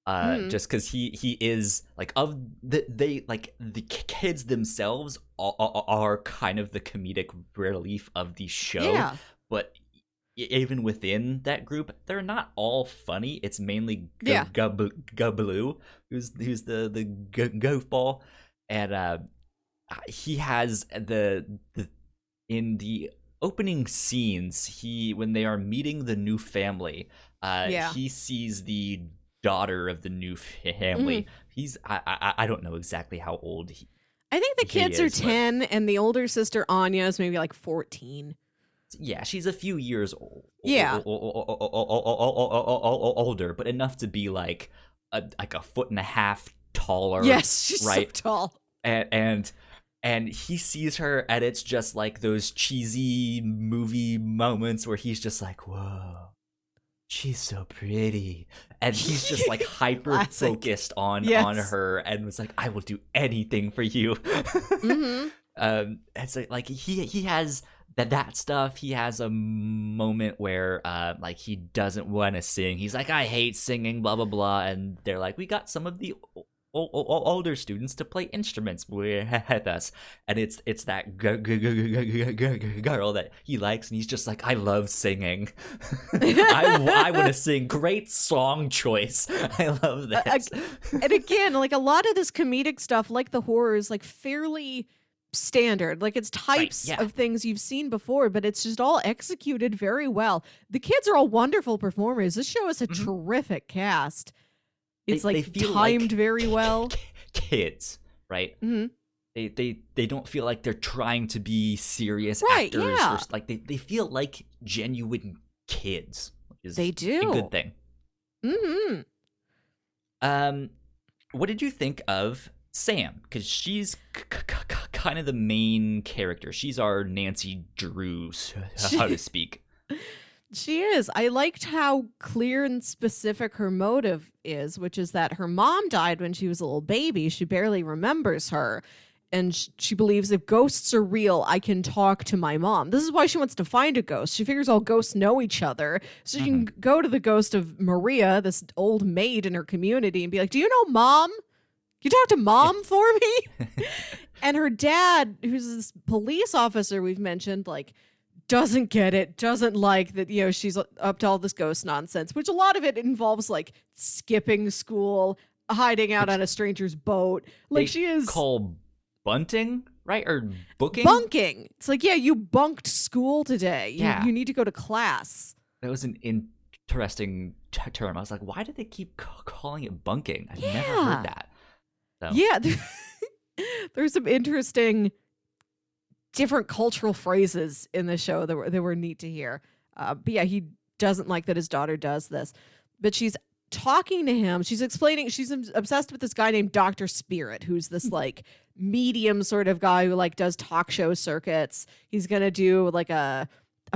[SPEAKER 2] Mm.
[SPEAKER 1] Just because he is like of they like the kids themselves are kind of the comedic relief of the show,
[SPEAKER 2] Yeah.
[SPEAKER 1] but even within that group, they're not all funny. It's mainly
[SPEAKER 2] Yeah.
[SPEAKER 1] Gablu, who's the goofball, and he has the in the opening scenes, he when they are meeting the new family,
[SPEAKER 2] Yeah.
[SPEAKER 1] he sees the daughter of the new family. He's I don't know exactly how old
[SPEAKER 2] I think the
[SPEAKER 1] he
[SPEAKER 2] kids are
[SPEAKER 1] is, but
[SPEAKER 2] 10, and the older sister Anya is maybe like 14.
[SPEAKER 1] yeah, she's a few years
[SPEAKER 2] Yeah.
[SPEAKER 1] older, but enough to be like a foot and a half taller.
[SPEAKER 2] Yes, she's
[SPEAKER 1] right?
[SPEAKER 2] so tall.
[SPEAKER 1] And he sees her, and it's just like those cheesy movie moments where he's just like, whoa, she's so pretty, and he's just like hyper
[SPEAKER 2] Classic.
[SPEAKER 1] focused on
[SPEAKER 2] Yes.
[SPEAKER 1] her, and was like, I will do anything for you.
[SPEAKER 2] Mm-hmm.
[SPEAKER 1] And so like he has that stuff. He has a moment where like he doesn't want to sing. He's like, I hate singing, blah blah blah, and they're like, we got some of the older students to play instruments with us, and it's that girl that he likes, and he's just like, I love singing. I want to sing. Great song choice. I love that.
[SPEAKER 2] And again, like a lot of this comedic stuff, like the horror, is like fairly standard. Like it's types
[SPEAKER 1] yeah.
[SPEAKER 2] of things you've seen before, but it's just all executed very well. The kids are all wonderful performers. This show is a terrific cast. It's
[SPEAKER 1] they
[SPEAKER 2] like
[SPEAKER 1] feel
[SPEAKER 2] timed
[SPEAKER 1] like
[SPEAKER 2] very well.
[SPEAKER 1] Kids, right?
[SPEAKER 2] Mm-hmm.
[SPEAKER 1] They don't feel like they're trying to be serious
[SPEAKER 2] Right,
[SPEAKER 1] actors.
[SPEAKER 2] yeah.
[SPEAKER 1] Or, like they feel like genuine kids, which is
[SPEAKER 2] They do.
[SPEAKER 1] a good thing.
[SPEAKER 2] Mm-hmm.
[SPEAKER 1] What did you think of Sam? Because she's kind of the main character. She's our Nancy Drew, so to speak.
[SPEAKER 2] She is. I liked how clear and specific her motive is, which is that her mom died when she was a little baby. She barely remembers her. And she believes if ghosts are real, I can talk to my mom. This is why she wants to find a ghost. She figures all ghosts know each other. So she can go to the ghost of Maria, this old maid in her community, and be like, do you know mom? Can you talk to mom for me? And her dad, who's this police officer we've mentioned, like, doesn't get it, doesn't like that, you know, she's up to all this ghost nonsense, which a lot of it involves like skipping school, hiding out on a stranger's boat. Like she is
[SPEAKER 1] call bunting, right? Or booking?
[SPEAKER 2] Bunking. It's like, yeah, you bunked school today.
[SPEAKER 1] Yeah.
[SPEAKER 2] You need to go to class.
[SPEAKER 1] That was an interesting term. I was like, why do they keep calling it bunking? I've never heard that. So.
[SPEAKER 2] Yeah. There's some interesting different cultural phrases in the show that were neat to hear. But yeah, he doesn't like that his daughter does this. But she's talking to him. She's explaining, she's obsessed with this guy named Dr. Spirit, who's this like medium sort of guy who like does talk show circuits. He's going to do like a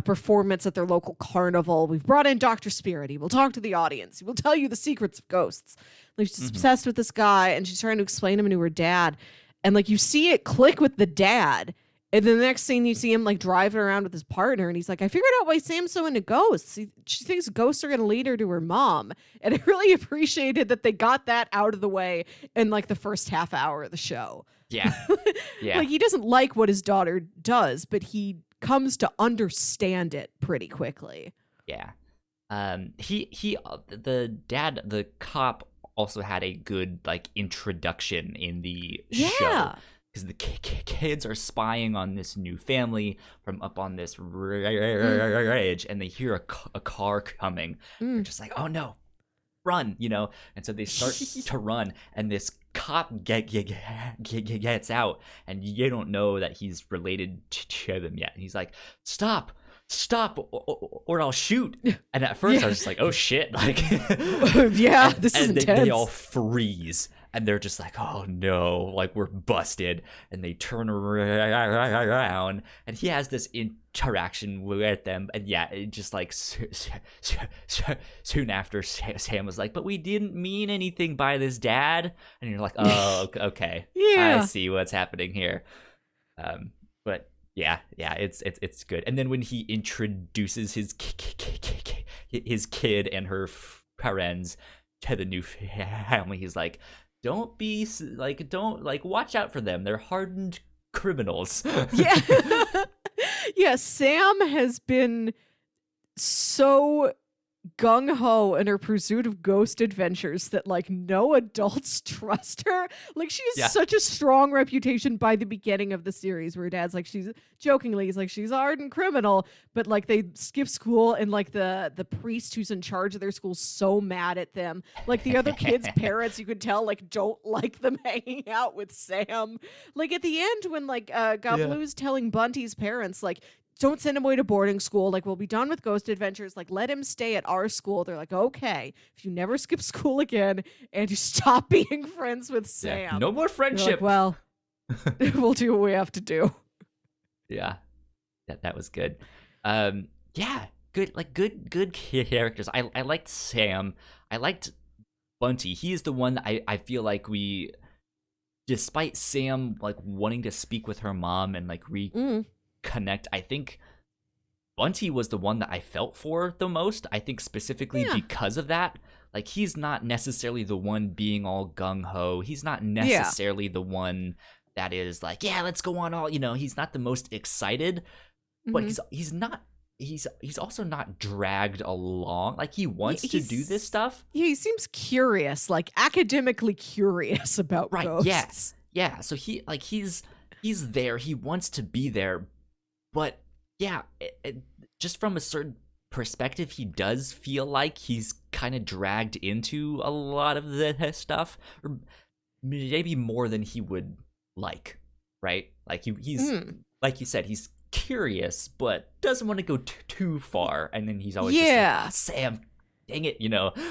[SPEAKER 2] performance at their local carnival. We've brought in Dr. Spirit. He will talk to the audience. He will tell you the secrets of ghosts. Like she's obsessed with this guy, and she's trying to explain him to her dad. And like you see it click with the dad. And then the next scene, you see him like driving around with his partner, and he's like, I figured out why Sam's so into ghosts. She thinks ghosts are going to lead her to her mom. And I really appreciated that they got that out of the way in like the first half hour of the show.
[SPEAKER 1] Yeah. Yeah.
[SPEAKER 2] Like he doesn't like what his daughter does, but he comes to understand it pretty quickly.
[SPEAKER 1] Yeah. The dad, the cop, also had a good like introduction in the show. Because the kids are spying on this new family from up on this ridge, and they hear a car coming. They're just like, oh no, run, you know? And so they start to run, and this cop gets out, and you don't know that he's related to them yet. And he's like, stop, or I'll shoot. And at first I was just like, oh shit. Like,
[SPEAKER 2] yeah, this is intense.
[SPEAKER 1] They all freeze. and they're just like, oh no, like we're busted, and they turn around, and he has this interaction with them, and yeah, it just like soon after, Sam was like, but we didn't mean anything by this, Dad, and you're like, oh, okay,
[SPEAKER 2] Yeah.
[SPEAKER 1] I see what's happening here. But yeah, it's good. And then when he introduces his kid and her parents to the new family, he's like, don't watch out for them. They're hardened criminals.
[SPEAKER 2] Yeah. Yeah, Sam has been so gung-ho in her pursuit of ghost adventures that like no adults trust her. Like she has such a strong reputation by the beginning of the series, where Dad's like, she's jokingly, he's like, she's a hardened criminal, but like they skip school, and like the priest who's in charge of their school's so mad at them. Like the other kids' parents, you could tell, like don't like them hanging out with Sam. Like at the end when like Gablu's telling Bunty's parents like, don't send him away to boarding school. Like, we'll be done with ghost adventures. Like, let him stay at our school. They're like, okay, if you never skip school again and you stop being friends with Sam.
[SPEAKER 1] Yeah, no more friendship.
[SPEAKER 2] Like, well, we'll do what we have to do.
[SPEAKER 1] Yeah, that was good. Yeah, good characters. I liked Sam. I liked Bunty. He is the one I feel like we, despite Sam like wanting to speak with her mom and like connect, I think Bunty was the one that I felt for the most. I think specifically because of that. Like, he's not necessarily the one being all gung-ho. He's not necessarily the one that is like, yeah, let's go on all, he's not the most excited, but he's also not dragged along. Like, he wants to do this stuff.
[SPEAKER 2] Yeah, he seems curious, like academically curious about ghosts.
[SPEAKER 1] Yes. Yeah. So he's there. He wants to be there. But yeah, just from a certain perspective, he does feel like he's kind of dragged into a lot of the stuff, or maybe more than he would like, right? Like he's like you said, he's curious, but doesn't want to go too far. And then he's always just like, Sam, dang it,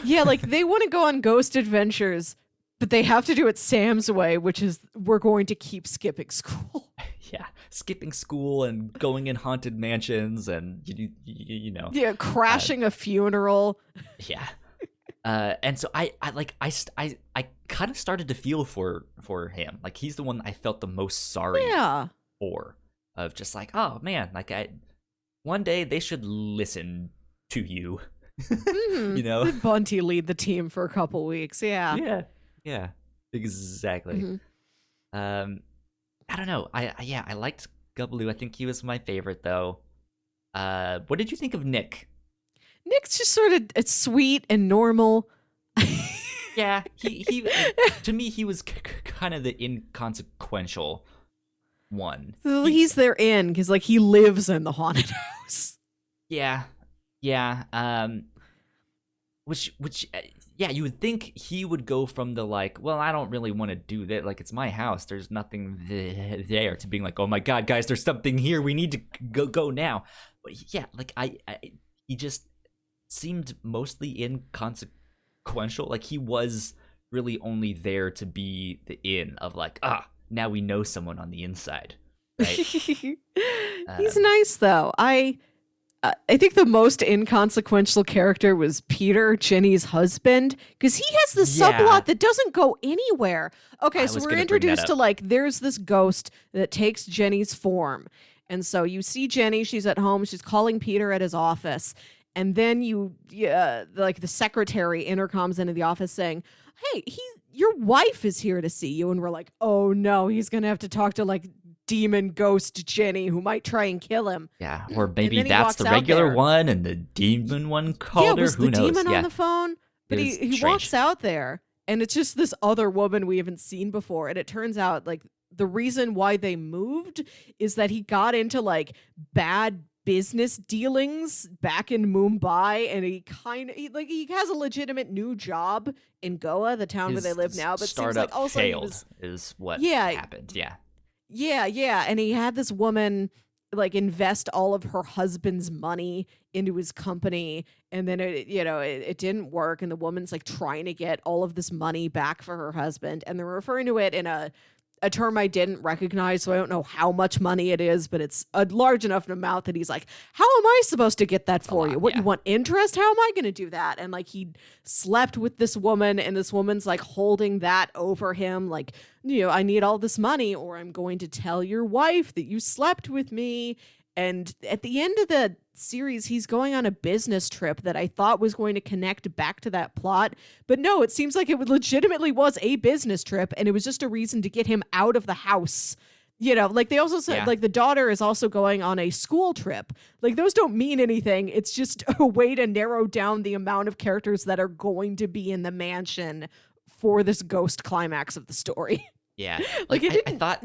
[SPEAKER 2] Yeah, like they want to go on ghost adventures, but they have to do it Sam's way, which is we're going to keep skipping school.
[SPEAKER 1] Yeah, skipping school and going in haunted mansions and
[SPEAKER 2] Yeah, crashing a funeral.
[SPEAKER 1] Yeah. And so I kind of started to feel for him. Like, he's the one I felt the most sorry for. Of just like, oh man, like one day they should listen to you.
[SPEAKER 2] Let Bunty lead the team for a couple weeks.
[SPEAKER 1] Yeah, exactly. I don't know. I liked Gubbaloo. I think he was my favorite though. What did you think of Nick?
[SPEAKER 2] Nick's just sort of sweet and normal.
[SPEAKER 1] Yeah, he to me he was kind of the inconsequential one.
[SPEAKER 2] So he's their in because like he lives in the haunted house.
[SPEAKER 1] Yeah. Which you would think he would go from the like, well, I don't really want to do that. Like, it's my house. There's nothing there, to being like, oh my God, guys, there's something here. We need to go now. But yeah, like he just seemed mostly inconsequential. Like, he was really only there to be the in of like, now we know someone on the inside. Right?
[SPEAKER 2] He's nice though. I think the most inconsequential character was Peter, Jenny's husband, because he has this subplot that doesn't go anywhere. Okay, so we're introduced to like, there's this ghost that takes Jenny's form. And so you see Jenny, she's at home, she's calling Peter at his office. And then like the secretary intercoms into the office saying, hey, your wife is here to see you. And we're like, oh no, he's going to have to talk to like demon ghost Jenny who might try and kill him.
[SPEAKER 1] Yeah, or maybe that's the regular one and the demon one called her.
[SPEAKER 2] Was
[SPEAKER 1] Who
[SPEAKER 2] the
[SPEAKER 1] knows?
[SPEAKER 2] Demon on the phone? But he walks out there and it's just this other woman we haven't seen before. And it turns out like the reason why they moved is that he got into like bad business dealings back in Mumbai, and he has a legitimate new job in Goa, the town where they live now, but seems like also
[SPEAKER 1] failed is what happened. Yeah,
[SPEAKER 2] and he had this woman like invest all of her husband's money into his company, and then it didn't work, and the woman's like trying to get all of this money back for her husband, and they're referring to it in a term I didn't recognize, so I don't know how much money it is, but it's a large enough amount that he's like, how am I supposed to get that for you? What, you want interest? How am I going to do that? And like he slept with this woman, and this woman's like holding that over him, like, I need all this money or I'm going to tell your wife that you slept with me. And at the end of the series, he's going on a business trip that I thought was going to connect back to that plot. But no, it seems like it legitimately was a business trip, and it was just a reason to get him out of the house. Like they also said, like the daughter is also going on a school trip. Like those don't mean anything. It's just a way to narrow down the amount of characters that are going to be in the mansion for this ghost climax of the story.
[SPEAKER 1] Yeah. Like I thought...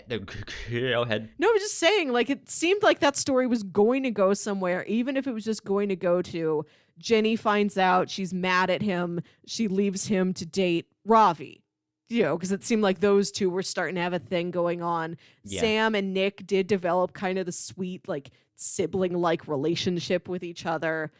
[SPEAKER 1] Go ahead.
[SPEAKER 2] No, I'm just saying, like, it seemed like that story was going to go somewhere, even if it was just going to go to Jenny finds out, she's mad at him, she leaves him to date Ravi. Because it seemed like those two were starting to have a thing going on. Yeah. Sam and Nick did develop kind of the sweet, like, sibling-like relationship with each other.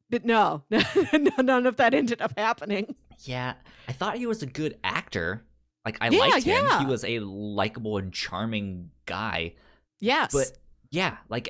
[SPEAKER 2] But no, none of that ended up happening.
[SPEAKER 1] Yeah, I thought he was a good actor. Like, I liked him. Yeah. He was a likable and charming guy.
[SPEAKER 2] Yes.
[SPEAKER 1] But, yeah, like,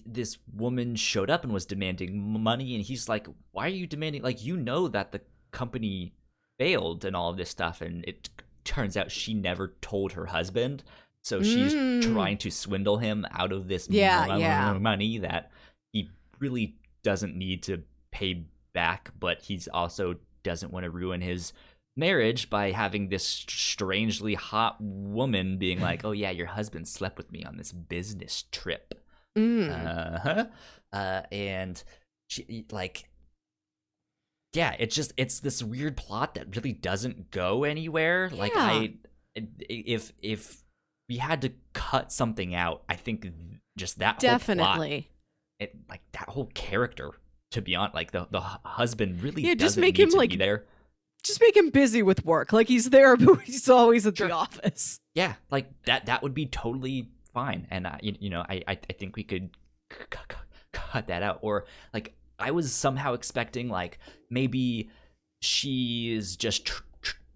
[SPEAKER 1] this woman showed up and was demanding money, and he's like, why are you demanding? Like, that the company failed and all of this stuff, and it turns out she never told her husband, so she's trying to swindle him out of this money that he really doesn't need to pay back, but he's also doesn't want to ruin his marriage by having this strangely hot woman being like, oh yeah, your husband slept with me on this business trip. And she, like, yeah, it's this weird plot that really doesn't go anywhere. Yeah. Like if we had to cut something out, I think just that
[SPEAKER 2] definitely
[SPEAKER 1] whole plot, like that whole character, to be honest, like the husband really
[SPEAKER 2] just
[SPEAKER 1] doesn't
[SPEAKER 2] make
[SPEAKER 1] need
[SPEAKER 2] him
[SPEAKER 1] to
[SPEAKER 2] like
[SPEAKER 1] be there.
[SPEAKER 2] Just make him busy with work. Like, he's there, but he's always at the office.
[SPEAKER 1] Yeah, like, that would be totally fine. And, I think we could cut that out. Or, like, I was somehow expecting, like, maybe she is just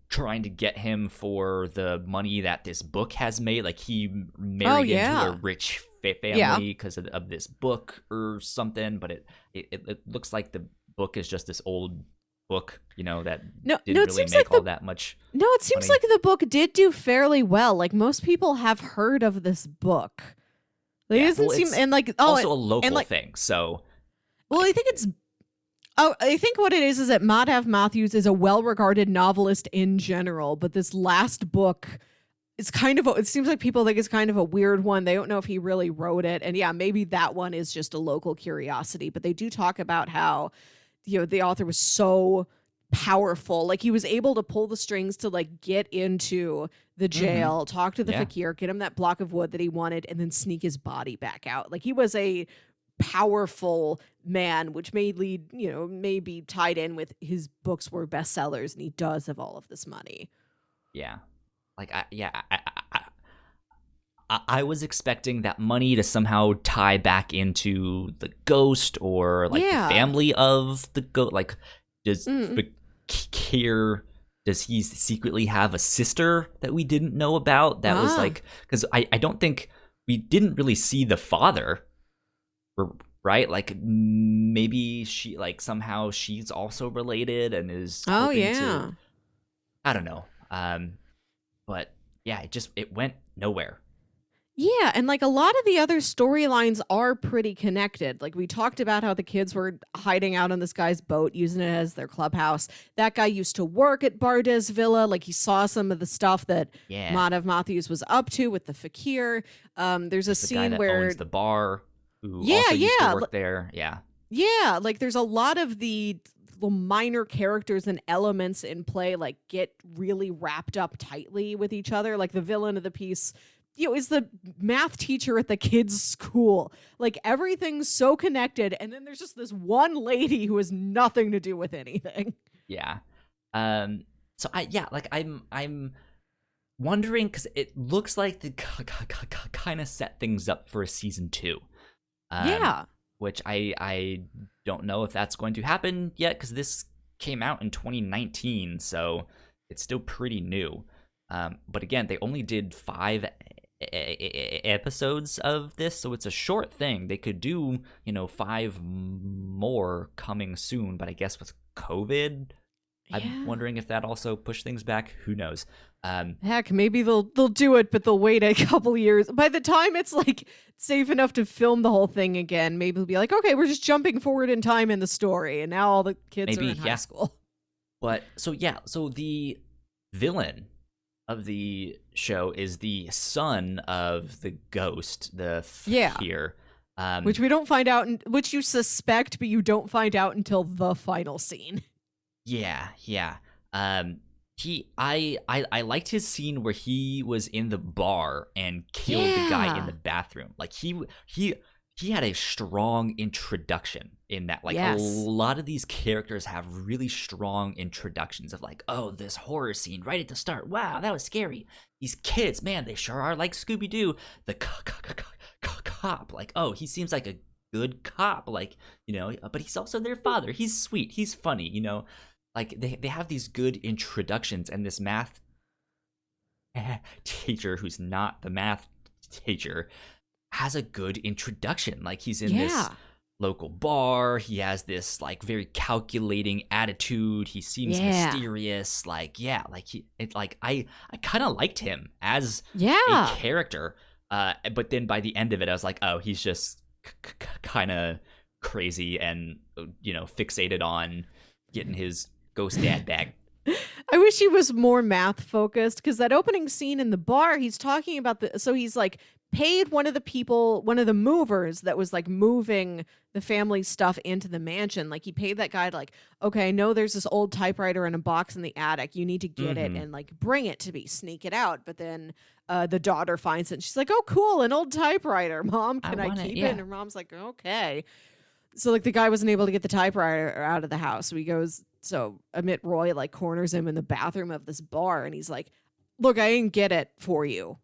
[SPEAKER 1] trying to get him for the money that this book has made. Like, he married into a rich family because of this book or something. But it looks like the book is just this old book, that didn't really make all that much.
[SPEAKER 2] No, it seems like the book did do fairly well. Like, most people have heard of this book. Like, it doesn't seem, and like,
[SPEAKER 1] also a local thing. So,
[SPEAKER 2] well, I think what it is that Madhav Matthews is a well-regarded novelist in general, but this last book is it seems like people think it's kind of a weird one. They don't know if he really wrote it, and yeah, maybe that one is just a local curiosity. But they do talk about how, the author was so powerful. Like, he was able to pull the strings to, like, get into the jail, talk to the fakir, get him that block of wood that he wanted, and then sneak his body back out. Like, he was a powerful man, which may lead, may be tied in with his books were bestsellers, and he does have all of this money.
[SPEAKER 1] Yeah. Like, I was expecting that money to somehow tie back into the ghost or like the family of the ghost. Like, does Fakir, does he secretly have a sister that we didn't know about? That was like, because I don't think we didn't really see the father, right? Like, maybe she, like, somehow she's also related and is to, I don't know. But yeah, it went nowhere.
[SPEAKER 2] Yeah, and like a lot of the other storylines are pretty connected. Like, we talked about how the kids were hiding out on this guy's boat, using it as their clubhouse. That guy used to work at Bardez Villa. Like, he saw some of the stuff that Madhav Matthews was up to with the fakir. There's a scene
[SPEAKER 1] guy that
[SPEAKER 2] where
[SPEAKER 1] owns the bar, who also used to work there.
[SPEAKER 2] Yeah, like there's a lot of the minor characters and elements in play, like, get really wrapped up tightly with each other. Like, the villain of the piece, is the math teacher at the kids' school. Like, everything's so connected, and then there's just this one lady who has nothing to do with anything.
[SPEAKER 1] Yeah. So I'm wondering because it looks like they kind of set things up for a season 2. Um,
[SPEAKER 2] Yeah.
[SPEAKER 1] which I don't know if that's going to happen yet because this came out in 2019, so it's still pretty new. But again, they only did 5 episodes of this, so it's a short thing. They could do 5 more coming soon, but I guess with COVID, I'm
[SPEAKER 2] Yeah.
[SPEAKER 1] wondering if that also pushed things back. Who knows?
[SPEAKER 2] Heck, maybe they'll do it, but they'll wait a couple years. By the time it's like safe enough to film the whole thing again, maybe they'll be like, okay, we're just jumping forward in time in the story, and now all the kids are
[SPEAKER 1] Maybe,
[SPEAKER 2] in high
[SPEAKER 1] yeah.
[SPEAKER 2] school.
[SPEAKER 1] But so yeah, so the villain of the show is the son of the ghost, the
[SPEAKER 2] Yeah.
[SPEAKER 1] here.
[SPEAKER 2] Which we don't find out, which you suspect, but you don't find out until the final scene.
[SPEAKER 1] Yeah, yeah. I liked his scene where he was in the bar and killed the guy in the bathroom. Like he had a strong introduction in that. Like
[SPEAKER 2] Yes.
[SPEAKER 1] a lot of these characters have really strong introductions of like, oh, this horror scene right at the start. Wow, that was scary. These kids, man, they sure are like Scooby Doo. The cop, like, oh, he seems like a good cop, like but he's also their father. He's sweet. He's funny. Like they have these good introductions, and this math teacher who's not the math teacher has a good introduction. Like he's in this local bar, he has this like very calculating attitude, he seems mysterious, like I kind of liked him as a character, but then by the end of it I was like, oh, he's just kind of crazy and fixated on getting his ghost dad back.
[SPEAKER 2] I wish he was more math focused, because that opening scene in the bar, he's talking about so he's like paid one of the movers that was like moving the family stuff into the mansion. Like he paid that guy to like, okay, I know there's this old typewriter in a box in the attic. You need to get it and like bring it to me, sneak it out. But then the daughter finds it and she's like, oh, cool, an old typewriter. Mom, can I keep it? And her mom's like, okay. So like the guy wasn't able to get the typewriter out of the house. So Emmett Roy like corners him in the bathroom of this bar and he's like, look, I didn't get it for you.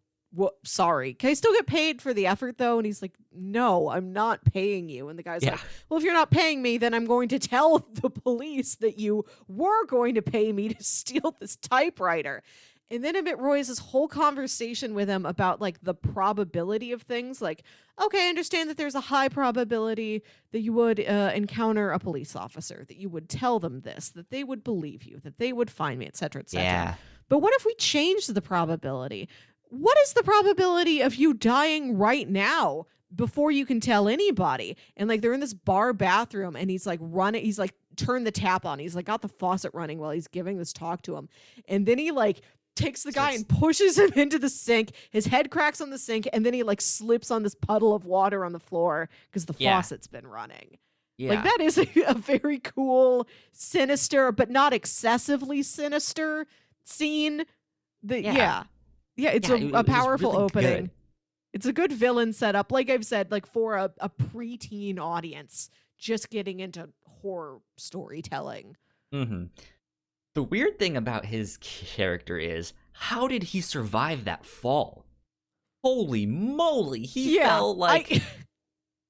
[SPEAKER 2] Sorry. Can I still get paid for the effort though? And he's like, no, I'm not paying you. And the guy's like, well, if you're not paying me, then I'm going to tell the police that you were going to pay me to steal this typewriter. And then Emmett Roy has this whole conversation with him about like the probability of things. Like, okay, I understand that there's a high probability that you would encounter a police officer, that you would tell them this, that they would believe you, that they would find me, et cetera, et cetera.
[SPEAKER 1] Yeah.
[SPEAKER 2] But what if we change the probability? What is the probability of you dying right now before you can tell anybody? And like they're in this bar bathroom and he's like running, he's like turned the tap on. He's like got the faucet running while he's giving this talk to him. And then he like takes the guy and pushes him into the sink. His head cracks on the sink and then he like slips on this puddle of water on the floor because the faucet's been running. Yeah. Like that is a very cool, sinister, but not excessively sinister scene. Yeah, it's a powerful really opening. Good. It's a good villain setup. Like I've said, like for a preteen audience just getting into horror storytelling.
[SPEAKER 1] Mm-hmm. The weird thing about his character is, how did he survive that fall? Holy moly! He fell like...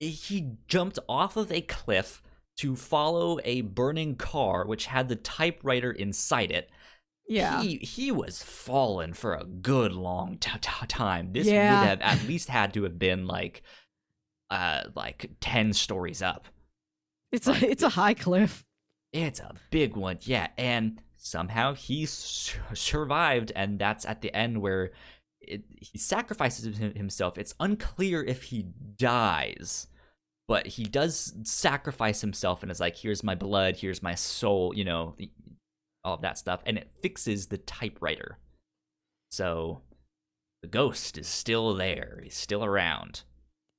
[SPEAKER 1] he jumped off of a cliff to follow a burning car, which had the typewriter inside it. Yeah, he was fallen for a good long time. This would have at least had to have been like 10 stories up.
[SPEAKER 2] It's a high cliff.
[SPEAKER 1] It's a big one, yeah. And somehow he survived, and that's at the end where he sacrifices himself. It's unclear if he dies, but he does sacrifice himself, and is like, "Here's my blood. Here's my soul." All of that stuff, and it fixes the typewriter. So the ghost is still there. He's still around.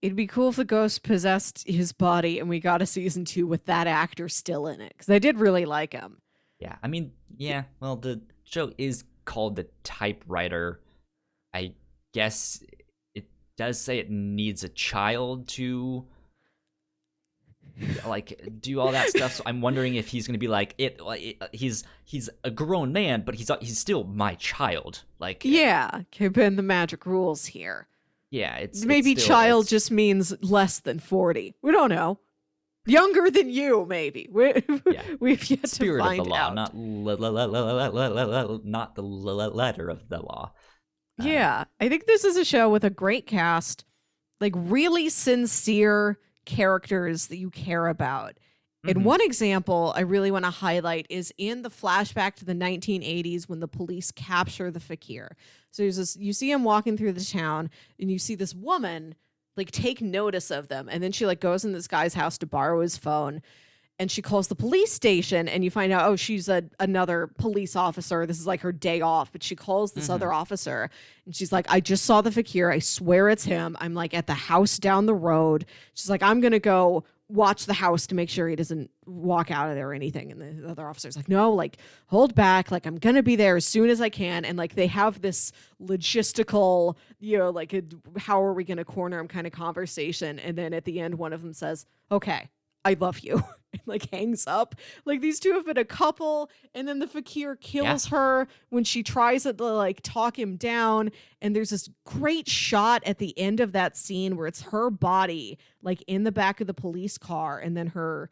[SPEAKER 2] It'd be cool if the ghost possessed his body and we got a season 2 with that actor still in it, because I did really like him.
[SPEAKER 1] Yeah, I mean, yeah, well, the show is called The Typewriter. I guess it does say it needs a child to like do all that stuff. So I'm wondering if he's gonna be like he's a grown man, but he's still my child. Like
[SPEAKER 2] Yeah, keeping the magic rules here.
[SPEAKER 1] yeah, it's
[SPEAKER 2] Maybe
[SPEAKER 1] it's still,
[SPEAKER 2] child
[SPEAKER 1] it's,
[SPEAKER 2] just means less than 40. We don't know. Younger than you, maybe. We've yet
[SPEAKER 1] spirit
[SPEAKER 2] to find
[SPEAKER 1] of the law,
[SPEAKER 2] out.
[SPEAKER 1] not not the letter of the law.
[SPEAKER 2] Yeah, I think this is a show with a great cast, like really sincere characters that you care about. And
[SPEAKER 1] Mhm.
[SPEAKER 2] one example I really want to highlight is in the flashback to the 1980s when the police capture the fakir. So there's this, you see him walking through the town and you see this woman like take notice of them. And then she like goes in this guy's house to borrow his phone and she calls the police station and you find out, oh, she's another police officer. This is like her day off, but she calls this other officer and she's like, I just saw the fakir. I swear it's him. I'm like at the house down the road. She's like, I'm going to go watch the house to make sure he doesn't walk out of there or anything. And the other officer's like, no, like hold back. Like I'm going to be there as soon as I can. And like they have this logistical, like how are we going to corner him kind of conversation. And then at the end, one of them says, okay, I love you. And like hangs up. Like these two have been a couple. And then the fakir kills her when she tries to like talk him down. And there's this great shot at the end of that scene where it's her body like in the back of the police car. And then her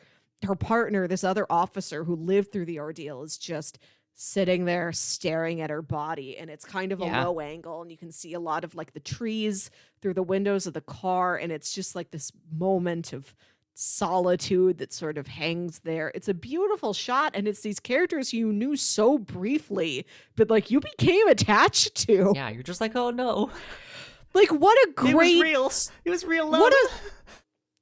[SPEAKER 2] partner, this other officer who lived through the ordeal, is just sitting there staring at her body. And it's kind of a low angle. And you can see a lot of like the trees through the windows of the car. And it's just like this moment of solitude that sort of hangs there. It's a beautiful shot, and it's these characters you knew so briefly, but like you became attached to.
[SPEAKER 1] Yeah, you're just like, oh no.
[SPEAKER 2] Like what a great
[SPEAKER 1] It was real love.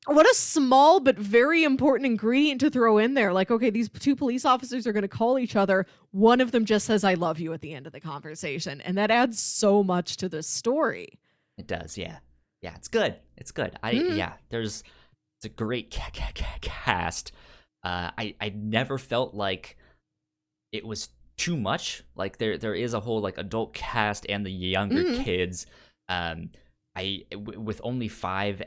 [SPEAKER 2] What a small but very important ingredient to throw in there. Like, okay, these two police officers are going to call each other. One of them just says, I love you at the end of the conversation. And that adds so much to the story.
[SPEAKER 1] It does, yeah. Yeah, it's good. It's good. It's a great cast. I never felt like it was too much. Like there is a whole like adult cast and the younger kids. With only 5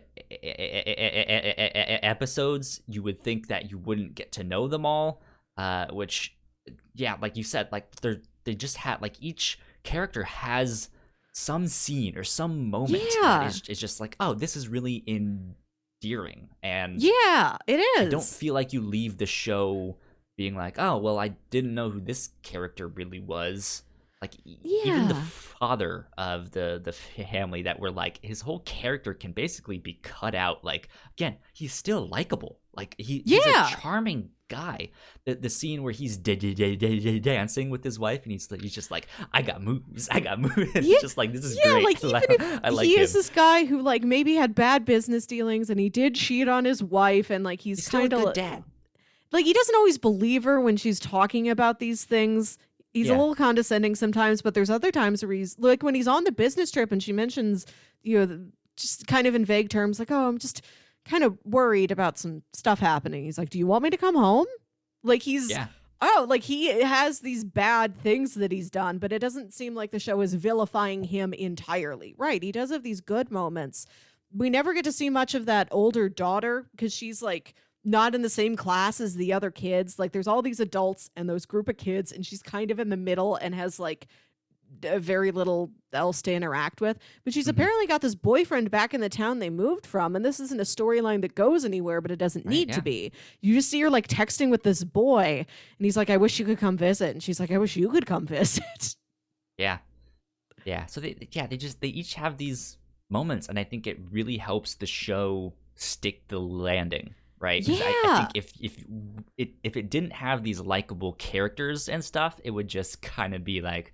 [SPEAKER 1] episodes, you would think that you wouldn't get to know them all. Which, yeah, like you said, like they just had like each character has some scene or some moment.
[SPEAKER 2] Yeah,
[SPEAKER 1] it's just like, oh, this is really endearing. And
[SPEAKER 2] yeah, it is.
[SPEAKER 1] I don't feel like you leave the show being like, oh, well, I didn't know who this character really was. Like even the father of the family, that were like, his whole character can basically be cut out. Like, again, he's still likable. Like he's a charming guy. The scene where he's dancing with his wife and he's just like, I got moves. It's just like, this is great.
[SPEAKER 2] Like even if
[SPEAKER 1] I like
[SPEAKER 2] he
[SPEAKER 1] him.
[SPEAKER 2] is this guy who like maybe had bad business dealings and he did cheat on his wife, and like he's kind of
[SPEAKER 1] a good dad.
[SPEAKER 2] Like he doesn't always believe her when she's talking about these things. He's a little condescending sometimes, but there's other times where he's like, when he's on the business trip and she mentions, just kind of in vague terms, like, oh, I'm just kind of worried about some stuff happening. He's like, do you want me to come home? Like he has these bad things that he's done, but it doesn't seem like the show is vilifying him entirely. Right. He does have these good moments. We never get to see much of that older daughter because she's like not in the same class as the other kids. Like there's all these adults and those group of kids, and she's kind of in the middle and has like very little else to interact with. But she's apparently got this boyfriend back in the town they moved from, and this isn't a storyline that goes anywhere, but it doesn't need to be. You just see her like texting with this boy, and he's like, I wish you could come visit, and she's like, I wish you could come visit.
[SPEAKER 1] Yeah So they each have these moments, and I think it really helps the show stick the landing. Right? I think if it didn't have these likable characters and stuff, it would just kind of be like,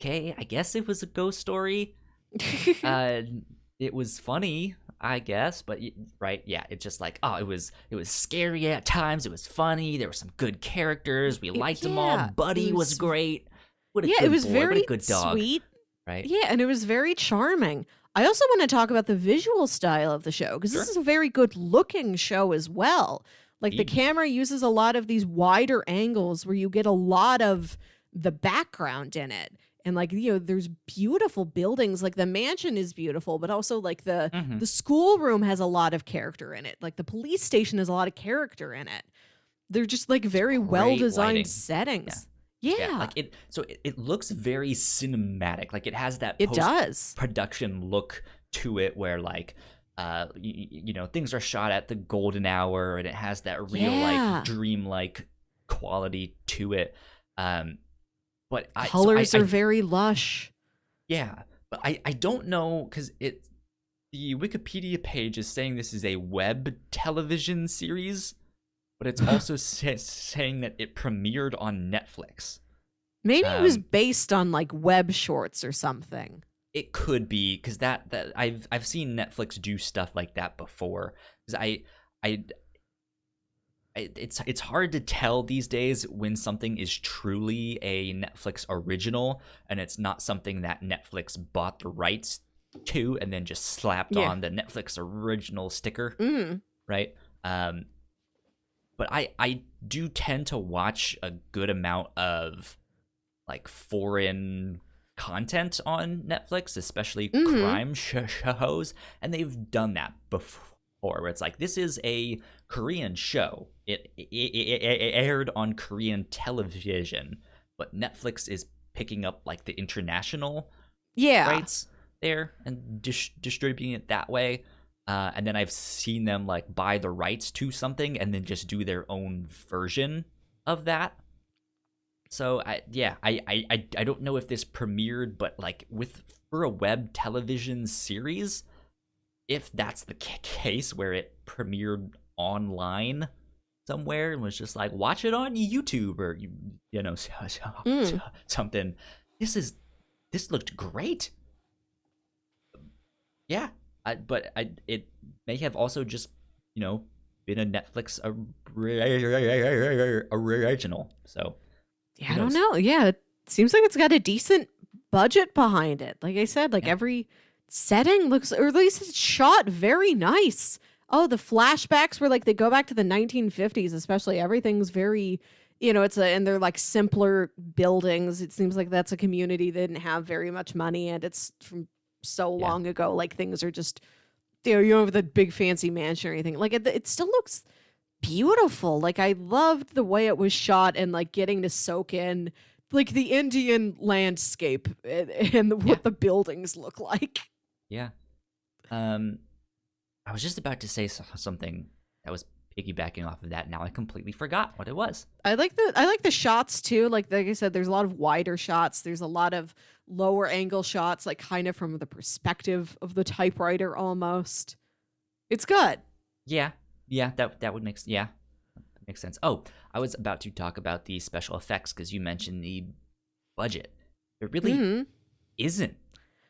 [SPEAKER 1] okay, I guess it was a ghost story. It was funny, I guess, but right, yeah, it's just like, oh, it was scary at times. It was funny. There were some good characters. We liked them all. Buddy was great. What a good boy. What a good dog.
[SPEAKER 2] Sweet.
[SPEAKER 1] Right?
[SPEAKER 2] Yeah, and it was very charming. I also want to talk about the visual style of the show, because this is a very good looking show as well. Like the camera uses a lot of these wider angles where you get a lot of the background in it. And like, there's beautiful buildings. Like the mansion is beautiful, but also like the schoolroom has a lot of character in it. Like the police station has a lot of character in it. They're just like very well designed settings. Yeah.
[SPEAKER 1] Like it looks very cinematic. Like it has that
[SPEAKER 2] it does
[SPEAKER 1] production look to it where like things are shot at the golden hour and it has that real like dreamlike quality to it. But
[SPEAKER 2] colors are very lush.
[SPEAKER 1] Yeah, but I don't know because the Wikipedia page is saying this is a web television series, but it's also saying that it premiered on Netflix.
[SPEAKER 2] Maybe it was based on like web shorts or something.
[SPEAKER 1] It could be because that I've seen Netflix do stuff like that before. Because it's hard to tell these days when something is truly a Netflix original and it's not something that Netflix bought the rights to and then just slapped on the Netflix original sticker, right? But I do tend to watch a good amount of like foreign content on Netflix, especially crime shows, and they've done that before where it's like, this is a Korean show. It aired on Korean television, but Netflix is picking up like the international rights there and distributing it that way. And then I've seen them like buy the rights to something and then just do their own version of that. So I don't know if this premiered, but like for a web television series, if that's the case where it premiered online somewhere and was just like, watch it on YouTube or something. This looked great. Yeah, but it may have also just been a Netflix original. So
[SPEAKER 2] yeah, I don't know. Yeah, it seems like it's got a decent budget behind it. Like I said, like every setting looks, or at least it's shot very nice. Oh, the flashbacks where like they go back to the 1950s, especially. Everything's very, and they're like simpler buildings. It seems like that's a community that didn't have very much money, and it's from so long ago. Like things are just, you don't have the big fancy mansion or anything. Like it still looks beautiful. Like I loved the way it was shot and like getting to soak in like the Indian landscape and what the buildings look like.
[SPEAKER 1] Yeah. I was just about to say something that was piggybacking off of that. Now I completely forgot what it was.
[SPEAKER 2] I like the shots too. Like I said, there's a lot of wider shots. There's a lot of lower angle shots, like kind of from the perspective of the typewriter almost. It's good.
[SPEAKER 1] Yeah. That would make sense. Oh, I was about to talk about the special effects because you mentioned the budget. There really isn't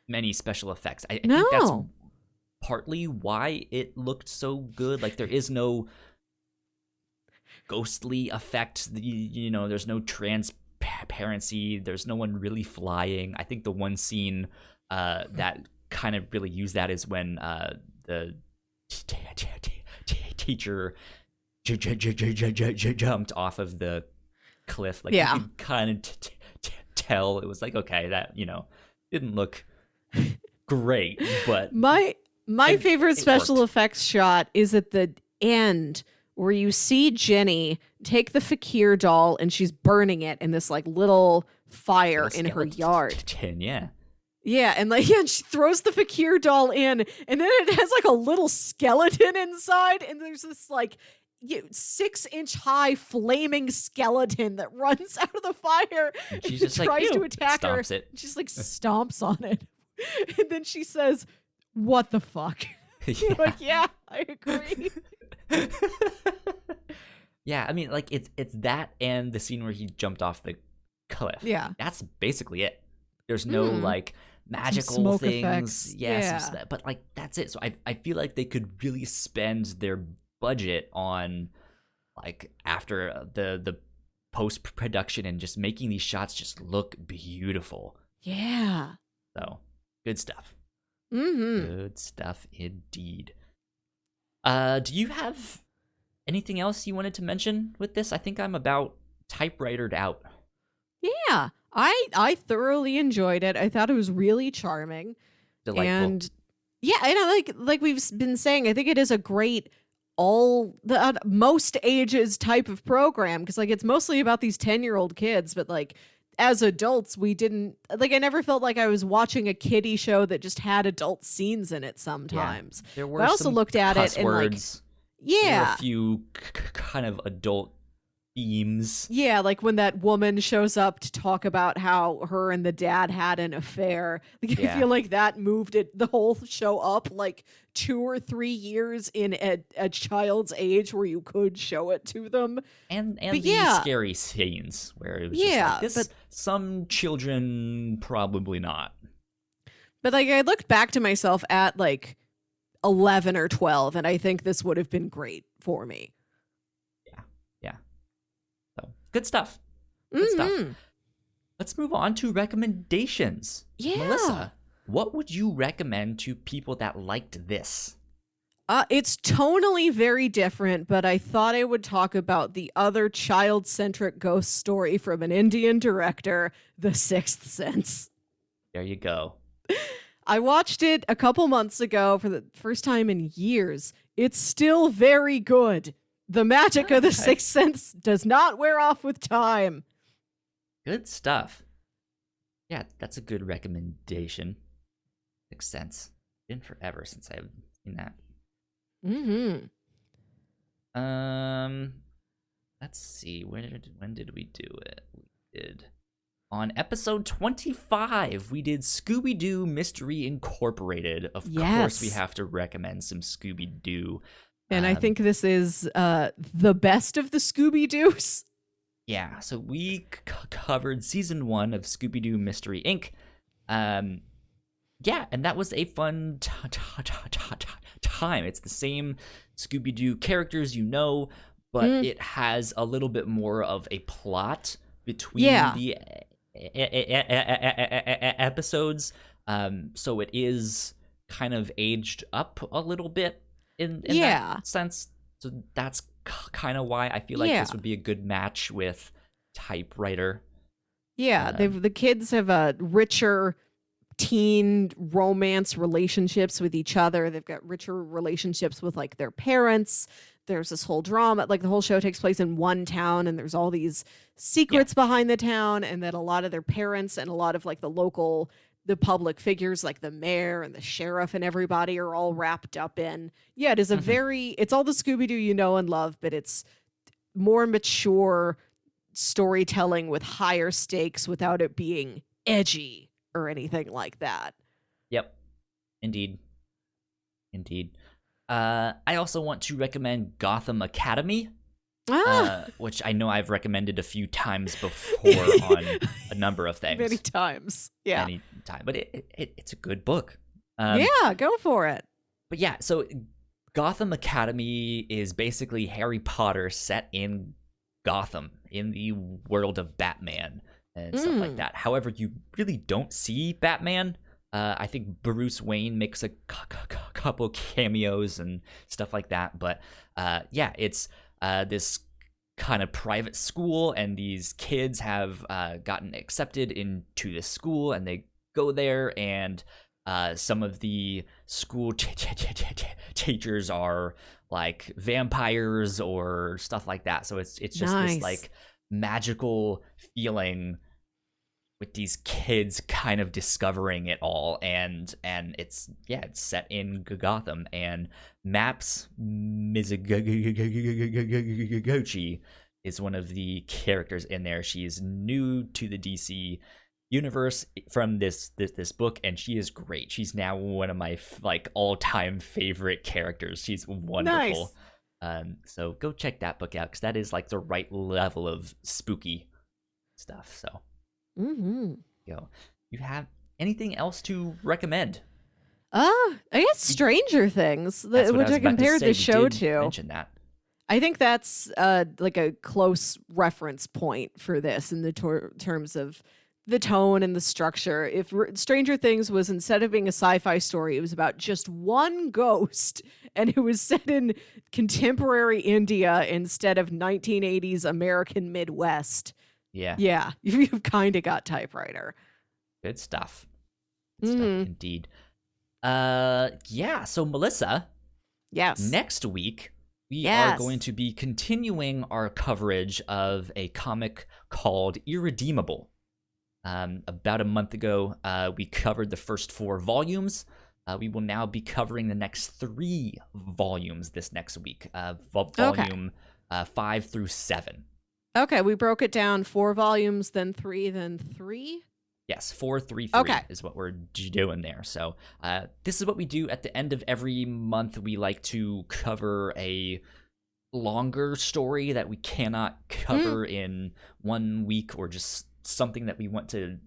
[SPEAKER 1] many special effects. I think that's partly why it looked so good. Like there is no ghostly effect. There's no transparency. There's no one really flying. I think the one scene that kind of really used that is when the teacher jumped off of the cliff. Like you could kind of tell it was like, okay, that didn't look great, but
[SPEAKER 2] my favorite special effects shot is at the end where you see Jenny take the fakir doll and she's burning it in this like little fire in her yard. Yeah, and and she throws the fakir doll in, and then it has like a little skeleton inside, and there's this like 6-inch high flaming skeleton that runs out of the fire and
[SPEAKER 1] she just
[SPEAKER 2] tries to attack her.
[SPEAKER 1] It.
[SPEAKER 2] She just like stomps on it, and then she says, "What the fuck?" Like, yeah, I agree.
[SPEAKER 1] Yeah, I mean, like it's that and the scene where he jumped off the cliff.
[SPEAKER 2] Yeah,
[SPEAKER 1] that's basically it. There's no like magical things.
[SPEAKER 2] Yeah.
[SPEAKER 1] But like that's it. So I feel like they could really spend their budget on like after the post production and just making these shots just look beautiful.
[SPEAKER 2] Yeah.
[SPEAKER 1] So good stuff. Good stuff indeed. Do you have anything else you wanted to mention with this? I think I'm about typewritered out.
[SPEAKER 2] Yeah. I thoroughly enjoyed it. I thought it was really charming.
[SPEAKER 1] Delightful.
[SPEAKER 2] And yeah, and I like we've been saying, I think it is a great all the most ages type of program, because like it's mostly about these 10-year-old kids, but like as adults we didn't like, I never felt like I was watching a kiddie show that just had adult scenes in it sometimes.
[SPEAKER 1] There were
[SPEAKER 2] But I also
[SPEAKER 1] some
[SPEAKER 2] looked at
[SPEAKER 1] cuss
[SPEAKER 2] it and like,
[SPEAKER 1] words. There were
[SPEAKER 2] yeah.
[SPEAKER 1] a few kind of adult themes.
[SPEAKER 2] Yeah, like when that woman shows up to talk about how her and the dad had an affair. Like, I
[SPEAKER 1] Yeah.
[SPEAKER 2] feel like that moved it the whole show up like 2 or 3 years in a child's age where you could show it to them.
[SPEAKER 1] And
[SPEAKER 2] But
[SPEAKER 1] the
[SPEAKER 2] yeah.
[SPEAKER 1] scary scenes where it was
[SPEAKER 2] Yeah,
[SPEAKER 1] just like this. Some children probably not.
[SPEAKER 2] But like I looked back to myself at like 11 or 12, and I think this would have been great for me.
[SPEAKER 1] Yeah. So good stuff. Good stuff.
[SPEAKER 2] Mhm.
[SPEAKER 1] Let's move on to recommendations.
[SPEAKER 2] Yeah.
[SPEAKER 1] Melissa, what would you recommend to people that liked this?
[SPEAKER 2] It's tonally very different, but I thought I would talk about the other child-centric ghost story from an Indian director, The Sixth Sense.
[SPEAKER 1] There you go.
[SPEAKER 2] I watched it a couple months ago for the first time in years. It's still very good. The magic of The Sixth Sense does not wear off with time.
[SPEAKER 1] Good stuff. Yeah, that's a good recommendation. Sixth Sense. Been forever since I've seen that.
[SPEAKER 2] Mm-hmm.
[SPEAKER 1] Let's see. When did we do it? We did on episode 25. We did Scooby-Doo Mystery Incorporated. Of course, we have to recommend some Scooby-Doo.
[SPEAKER 2] And I think this is the best of the Scooby-Doos.
[SPEAKER 1] Yeah, so we covered season 1 of Scooby-Doo Mystery Inc. Yeah, and that was a fun time. It's the same Scooby-Doo characters, but it has a little bit more of a plot between the episodes. So it is kind of aged up a little bit in that sense. So that's kind of why I feel like this would be a good match with Typewriter.
[SPEAKER 2] Yeah, the kids have a richer teen romance relationships with each other. They've got richer relationships with like their parents. There's this whole drama, like the whole show takes place in one town, and there's all these secrets behind the town, and that a lot of their parents and a lot of like the public figures like the mayor and the sheriff and everybody are all wrapped up in. Yeah, it is it's all the Scooby-Doo you know and love, but it's more mature storytelling with higher stakes without it being edgy or anything like that.
[SPEAKER 1] Yep. Indeed. I also want to recommend Gotham Academy, which I know I've recommended a few times before on a number of things.
[SPEAKER 2] Many times. Yeah.
[SPEAKER 1] Many times. But it's a good book.
[SPEAKER 2] Yeah, go for it.
[SPEAKER 1] But yeah, so Gotham Academy is basically Harry Potter set in Gotham, in the world of Batman and stuff like that. However, you really don't see Batman. I think Bruce Wayne makes a couple cameos and stuff like that. But yeah, it's this kind of private school, and these kids have gotten accepted into this school, and they go there, and some of the school teachers are like vampires or stuff like that. So it's just this like magical feeling with these kids kind of discovering it all, and it's set in Gotham, and Maps Mizuguchi is one of the characters in there. She is new to the DC universe from this book, and she is great. She's now one of my like all-time favorite characters. She's wonderful. So go check that book out, because that is like the right level of spooky stuff. So you have anything else to recommend?
[SPEAKER 2] I guess Stranger Things, which I compared the show to.
[SPEAKER 1] Mention that.
[SPEAKER 2] I think that's like a close reference point for this in the terms of the tone and the structure. If Stranger Things was, instead of being a sci-fi story, it was about just one ghost, and it was set in contemporary India instead of 1980s American Midwest.
[SPEAKER 1] Yeah.
[SPEAKER 2] Yeah, you've kind of got Typewriter.
[SPEAKER 1] Good stuff. Good stuff
[SPEAKER 2] Mm-hmm.
[SPEAKER 1] indeed. Yeah, so Melissa,
[SPEAKER 2] Yes.
[SPEAKER 1] next week we are going
[SPEAKER 2] Yes.
[SPEAKER 1] to be continuing our coverage of a comic called Irredeemable. About a month ago, we covered the first 4 volumes. We will now be covering the next 3 volumes this next week, volume 5 through 7.
[SPEAKER 2] Okay, we broke it down 4 volumes, then 3, then 3.
[SPEAKER 1] Yes, 4, 3, 3
[SPEAKER 2] Okay.
[SPEAKER 1] is what we're doing there. So this is what we do at the end of every month. We like to cover a longer story that we cannot cover in 1 week, or just something that we want to,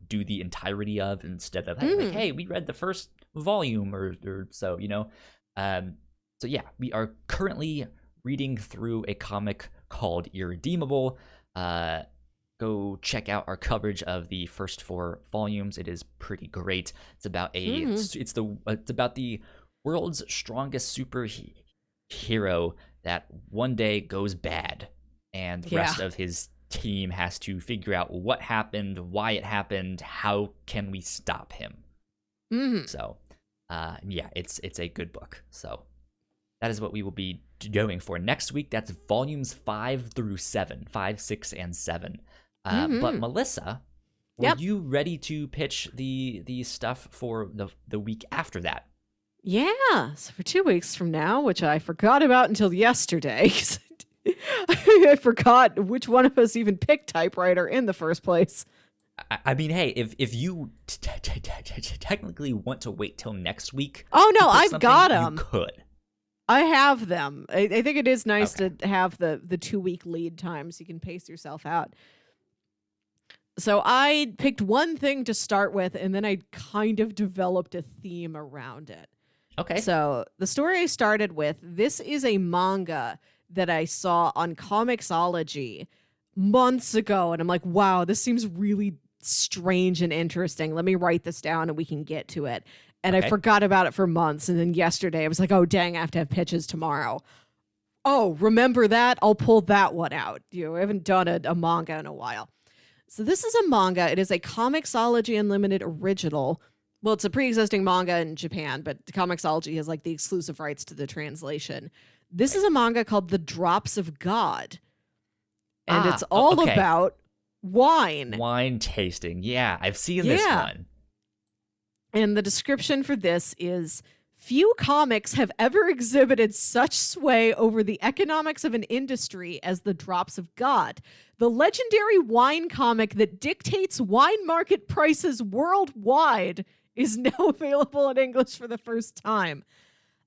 [SPEAKER 1] do the entirety of, instead of like, hey, we read the first volume or so, So yeah, we are currently reading through a comic called Irredeemable. Go check out our coverage of the first 4 volumes. It is pretty great. It's about it's about the world's strongest superhero that one day goes bad, and the rest of his team has to figure out what happened, why it happened, how can we stop him. So yeah, it's a good book. So that is what we will be doing for next week. That's volumes 5 through 7, 5, 6, and 7. But Melissa, were you ready to pitch the stuff for the week after that?
[SPEAKER 2] Yeah, so for 2 weeks from now, which I forgot about until yesterday, 'cause I forgot which one of us even picked Typewriter in the first place.
[SPEAKER 1] I mean, hey, if you technically want to wait till next week,
[SPEAKER 2] oh no, I've got them.
[SPEAKER 1] You could.
[SPEAKER 2] I have them. I think it is nice to have the 2-week lead time so you can pace yourself out. So I picked one thing to start with, and then I kind of developed a theme around it.
[SPEAKER 1] Okay.
[SPEAKER 2] So the story I started with, this is a manga that I saw on Comixology months ago, and I'm like, wow, this seems really strange and interesting. Let me write this down and we can get to it. And I forgot about it for months, and then yesterday I was like, oh dang, I have to have pitches tomorrow. Oh, remember that? I'll pull that one out. I haven't done a manga in a while. So this is a manga. It is a Comixology Unlimited original. Well, it's a pre-existing manga in Japan, but Comixology has like the exclusive rights to the translation. This is a manga called The Drops of God. And it's all about wine.
[SPEAKER 1] Wine tasting. Yeah, I've seen this one.
[SPEAKER 2] And the description for this is, few comics have ever exhibited such sway over the economics of an industry as The Drops of God, the legendary wine comic that dictates wine market prices worldwide, is now available in English for the first time.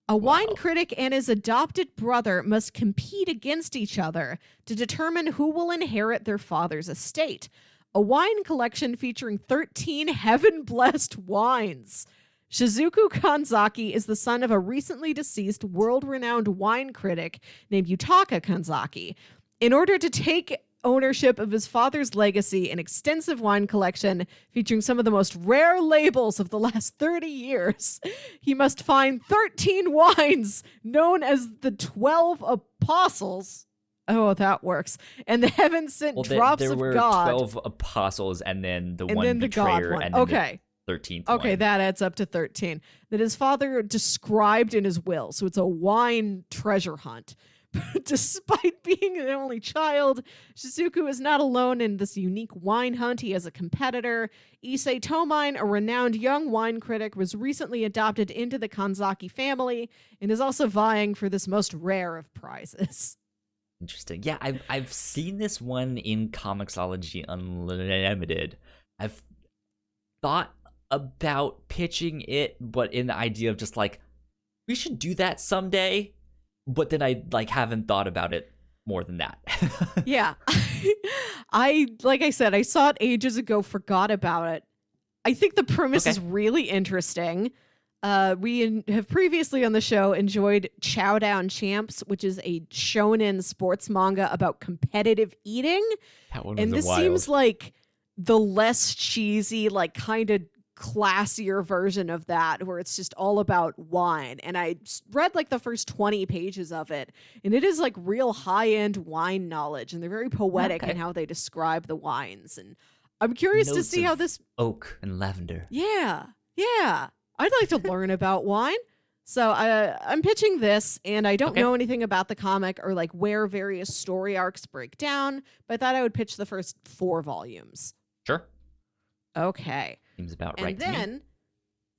[SPEAKER 2] A wine critic and his adopted brother must compete against each other to determine who will inherit their father's estate. A wine collection featuring 13 heaven-blessed wines. Shizuku Kanzaki is the son of a recently deceased world-renowned wine critic named Yutaka Kanzaki. In order to take ownership of his father's legacy, an extensive wine collection featuring some of the most rare labels of the last 30 years, he must find 13 wines known as the 12 Apostles. Oh, that works. And the heaven-sent drops of
[SPEAKER 1] there
[SPEAKER 2] God.
[SPEAKER 1] were 12 apostles, and then the one
[SPEAKER 2] then the God
[SPEAKER 1] betrayer,
[SPEAKER 2] one.
[SPEAKER 1] and then the 13th one.
[SPEAKER 2] Okay, that adds up to 13. That his father described in his will. So it's a wine treasure hunt. Despite being an only child, Shizuku is not alone in this unique wine hunt. He has a competitor. Issei Tomine, a renowned young wine critic, was recently adopted into the Kanzaki family and is also vying for this most rare of prizes.
[SPEAKER 1] Interesting. Yeah, I've seen this one in Comixology Unlimited. I've thought about pitching it, but in the idea of just like, we should do that someday. But then I haven't thought about it more than that.
[SPEAKER 2] Yeah. Like I said, I saw it ages ago, forgot about it. I think the premise is really interesting. We have previously on the show enjoyed Chowdown Champs, which is a shonen sports manga about competitive eating.
[SPEAKER 1] That one
[SPEAKER 2] and
[SPEAKER 1] was
[SPEAKER 2] this
[SPEAKER 1] wild.
[SPEAKER 2] Seems like the less cheesy, like kind of classier version of that where it's just all about wine. And I read like the first 20 pages of it, and it is like real high-end wine knowledge, and they're very poetic in how they describe the wines. And I'm curious to see how this
[SPEAKER 1] oak and lavender.
[SPEAKER 2] Yeah. I'd like to learn about wine. So I'm pitching this, and I don't know anything about the comic or like where various story arcs break down, but I thought I would pitch the first 4 volumes.
[SPEAKER 1] Sure.
[SPEAKER 2] Okay.
[SPEAKER 1] Seems about right to me.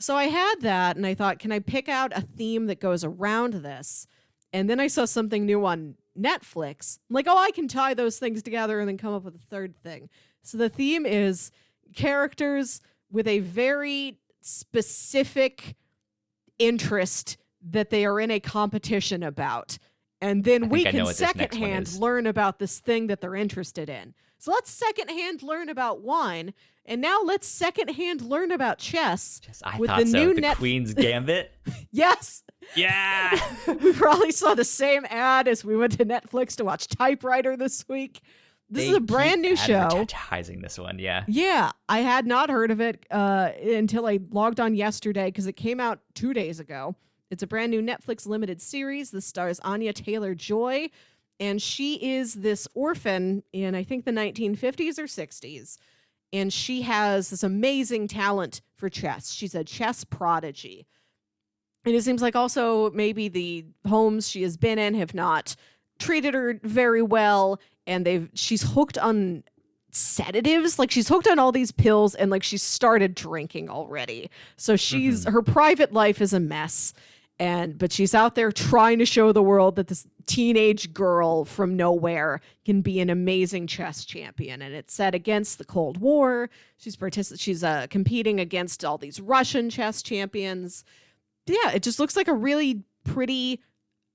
[SPEAKER 2] So I had that, and I thought, can I pick out a theme that goes around this? And then I saw something new on Netflix. I'm like, I can tie those things together and then come up with a third thing. So the theme is characters with a very specific interest that they are in a competition about. And then we can secondhand learn about this thing that they're interested in. So let's secondhand learn about wine. And now let's secondhand learn about chess.
[SPEAKER 1] I thought so. The Queen's Gambit?
[SPEAKER 2] Yes.
[SPEAKER 1] Yeah.
[SPEAKER 2] We probably saw the same ad as we went to Netflix to watch Typewriter this week. This is a brand new show.
[SPEAKER 1] Advertising this one, yeah.
[SPEAKER 2] Yeah, I had not heard of it until I logged on yesterday because it came out 2 days ago. It's a brand new Netflix limited series. This stars Anya Taylor-Joy, and she is this orphan in, I think, the 1950s or 60s. And she has this amazing talent for chess. She's a chess prodigy. And it seems like also maybe the homes she has been in have not treated her very well. And she's hooked on sedatives. Like, she's hooked on all these pills, and like she's started drinking already. So her private life is a mess. But she's out there trying to show the world that this teenage girl from nowhere can be an amazing chess champion. And it's set against the Cold War. She's competing against all these Russian chess champions. Yeah, it just looks like a really pretty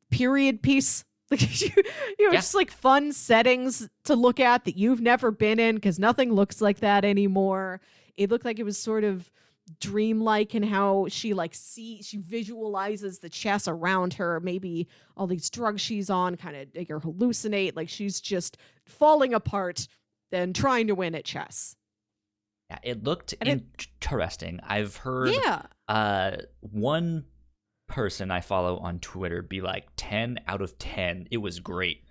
[SPEAKER 2] period piece. Like, just like fun settings to look at that you've never been in, because nothing looks like that anymore. It looked like it was sort of dreamlike in how she she visualizes the chess around her. Maybe all these drugs she's on kind of make her hallucinate. Like, she's just falling apart and trying to win at chess.
[SPEAKER 1] Yeah, it looked interesting. I've heard one person I follow on Twitter be like 10 out of 10. It was great.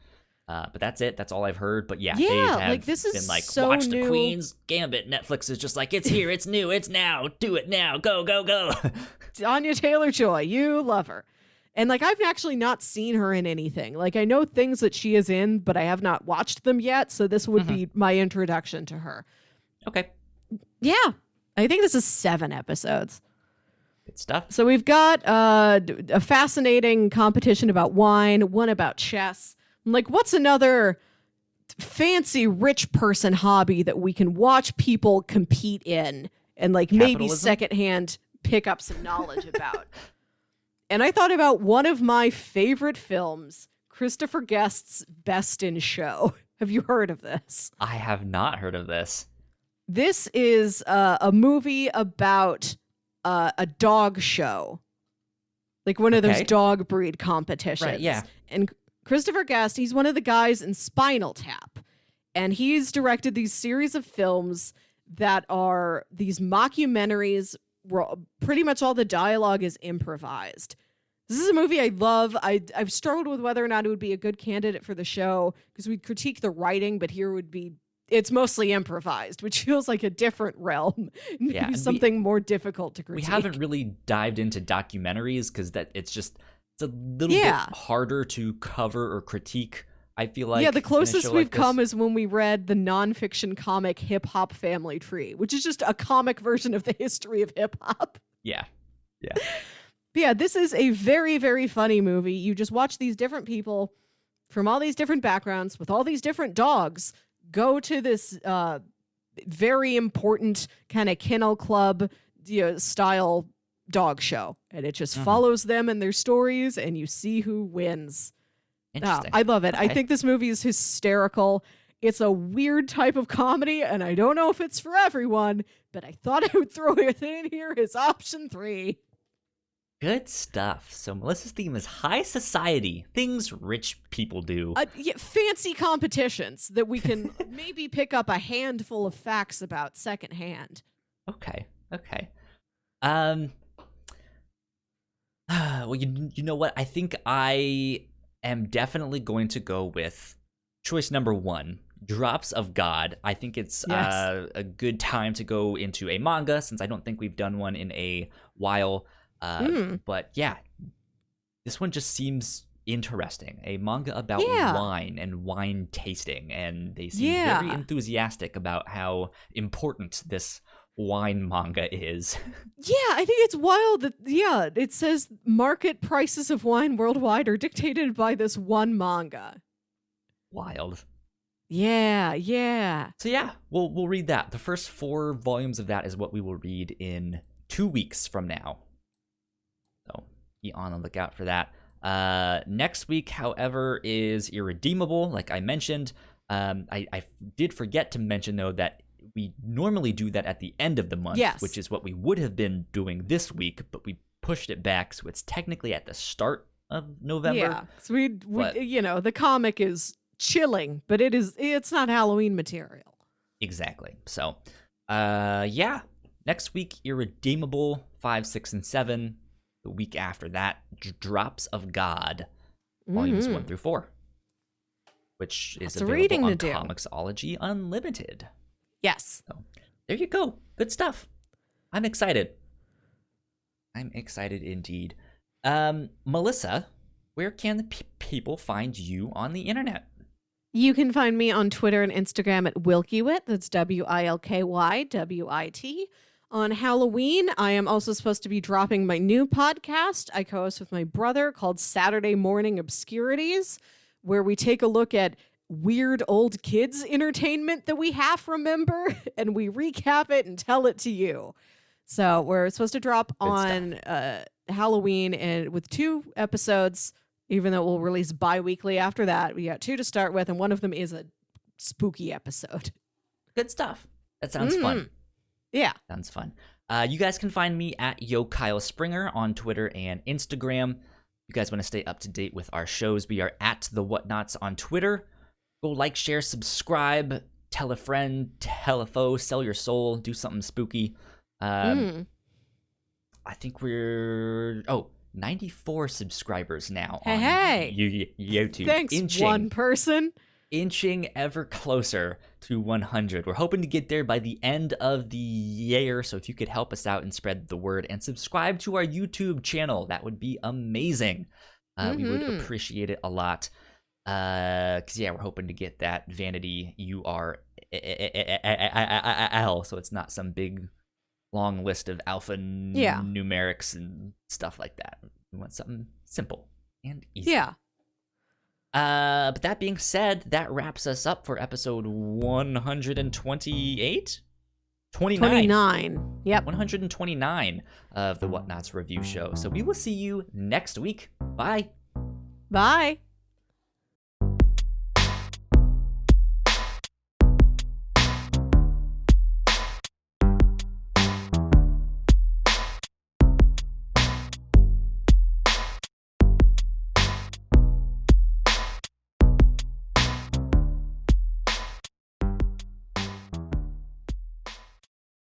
[SPEAKER 1] But that's it. That's all I've heard. But yeah, they have
[SPEAKER 2] this is
[SPEAKER 1] been like,
[SPEAKER 2] so
[SPEAKER 1] watch
[SPEAKER 2] new.
[SPEAKER 1] The Queen's Gambit. Netflix is just like, it's here, it's new, it's now. Do it now. Go, go, go.
[SPEAKER 2] Anya Taylor-Joy, you love her. And like, I've actually not seen her in anything. Like, I know things that she is in, but I have not watched them yet. So this would be my introduction to her.
[SPEAKER 1] Okay.
[SPEAKER 2] Yeah. I think this is 7 episodes.
[SPEAKER 1] Good stuff.
[SPEAKER 2] So we've got a fascinating competition about wine, one about chess. I'm like, what's another fancy rich person hobby that we can watch people compete in and like maybe secondhand pick up some knowledge about? And I thought about one of my favorite films, Christopher Guest's Best in Show. Have you heard of this?
[SPEAKER 1] I have not heard of this.
[SPEAKER 2] This is a movie about a dog show, like one of those dog breed competitions.
[SPEAKER 1] Right, yeah.
[SPEAKER 2] And Christopher Guest, he's one of the guys in Spinal Tap, and he's directed these series of films that are these mockumentaries where pretty much all the dialogue is improvised. This is a movie I love. I've struggled with whether or not it would be a good candidate for the show because we'd critique the writing, but here it's mostly improvised, which feels like a different realm. Maybe something more difficult to critique.
[SPEAKER 1] We haven't really dived into documentaries because it's a little bit harder to cover or critique, I feel like.
[SPEAKER 2] Yeah, the closest we've come is when we read the nonfiction comic Hip Hop Family Tree, which is just a comic version of the history of hip hop.
[SPEAKER 1] Yeah.
[SPEAKER 2] Yeah, this is a very, very funny movie. You just watch these different people from all these different backgrounds with all these different dogs go to this very important kind of kennel club style dog show, and it just follows them and their stories, and you see who wins.
[SPEAKER 1] Interesting.
[SPEAKER 2] I love it. Okay. I think this movie is hysterical. It's a weird type of comedy, and I don't know if it's for everyone, but I thought I would throw it in here as option 3.
[SPEAKER 1] Good stuff. So Melissa's theme is high society, things rich people do.
[SPEAKER 2] Fancy competitions that we can maybe pick up a handful of facts about secondhand.
[SPEAKER 1] Okay. Um. Well, you know what? I think I am definitely going to go with choice number 1, Drops of God. I think it's
[SPEAKER 2] Yes.
[SPEAKER 1] a good time to go into a manga since I don't think we've done one in a while. But yeah, this one just seems interesting. A manga about
[SPEAKER 2] Yeah.
[SPEAKER 1] wine and wine tasting, and they seem very enthusiastic about how important this wine manga is.
[SPEAKER 2] Yeah, I think it's wild that, it says market prices of wine worldwide are dictated by this one manga.
[SPEAKER 1] Wild.
[SPEAKER 2] Yeah.
[SPEAKER 1] So yeah, we'll read that. The first 4 volumes of that is what we will read in 2 weeks from now. So be on the lookout for that. Next week, however, is Irredeemable, like I mentioned. I did forget to mention, though, that we normally do that at the end of the month,
[SPEAKER 2] Yes.
[SPEAKER 1] which is what we would have been doing this week, but we pushed it back, so it's technically at the start of November.
[SPEAKER 2] Yeah, so we the comic is chilling, but it's not Halloween material.
[SPEAKER 1] Exactly. So, yeah. Next week, Irredeemable 5, 6, and 7. The week after that, Drops of God, volumes 1 through 4, which is
[SPEAKER 2] That's reading
[SPEAKER 1] available
[SPEAKER 2] to
[SPEAKER 1] on
[SPEAKER 2] do.
[SPEAKER 1] Comixology Unlimited.
[SPEAKER 2] Yes.
[SPEAKER 1] So, there you go. Good stuff. I'm excited. I'm excited indeed. Melissa, where can the people find you on the internet?
[SPEAKER 2] You can find me on Twitter and Instagram at Wilkywit. That's WILKYWIT. On Halloween, I am also supposed to be dropping my new podcast I co-host with my brother called Saturday Morning Obscurities, where we take a look at weird old kids entertainment that we half remember and we recap it and tell it to you. So we're supposed to drop on Halloween and with 2 episodes, even though we'll release bi-weekly after that. We got 2 to start with, and one of them is a spooky episode.
[SPEAKER 1] Good stuff. That sounds fun.
[SPEAKER 2] Yeah.
[SPEAKER 1] Sounds fun. You guys can find me at Yo Kyle Springer on Twitter and Instagram. You guys want to stay up to date with our shows, we are at the Whatnauts on Twitter. Go like, share, subscribe, tell a friend, tell a foe, sell your soul, do something spooky. I think we're 94 subscribers now on YouTube.
[SPEAKER 2] Thanks, one person.
[SPEAKER 1] Inching ever closer to 100. We're hoping to get there by the end of the year, so if you could help us out and spread the word and subscribe to our YouTube channel, that would be amazing. We would appreciate it a lot. Because, we're hoping to get that vanity URL, so it's not some big long list of alphanumerics and stuff like that. We want something simple and easy.
[SPEAKER 2] Yeah.
[SPEAKER 1] But that being said, that wraps us up for episode 128? 29.
[SPEAKER 2] Yep.
[SPEAKER 1] 129 of the Whatnauts review show. So we will see you next week. Bye.
[SPEAKER 2] Bye.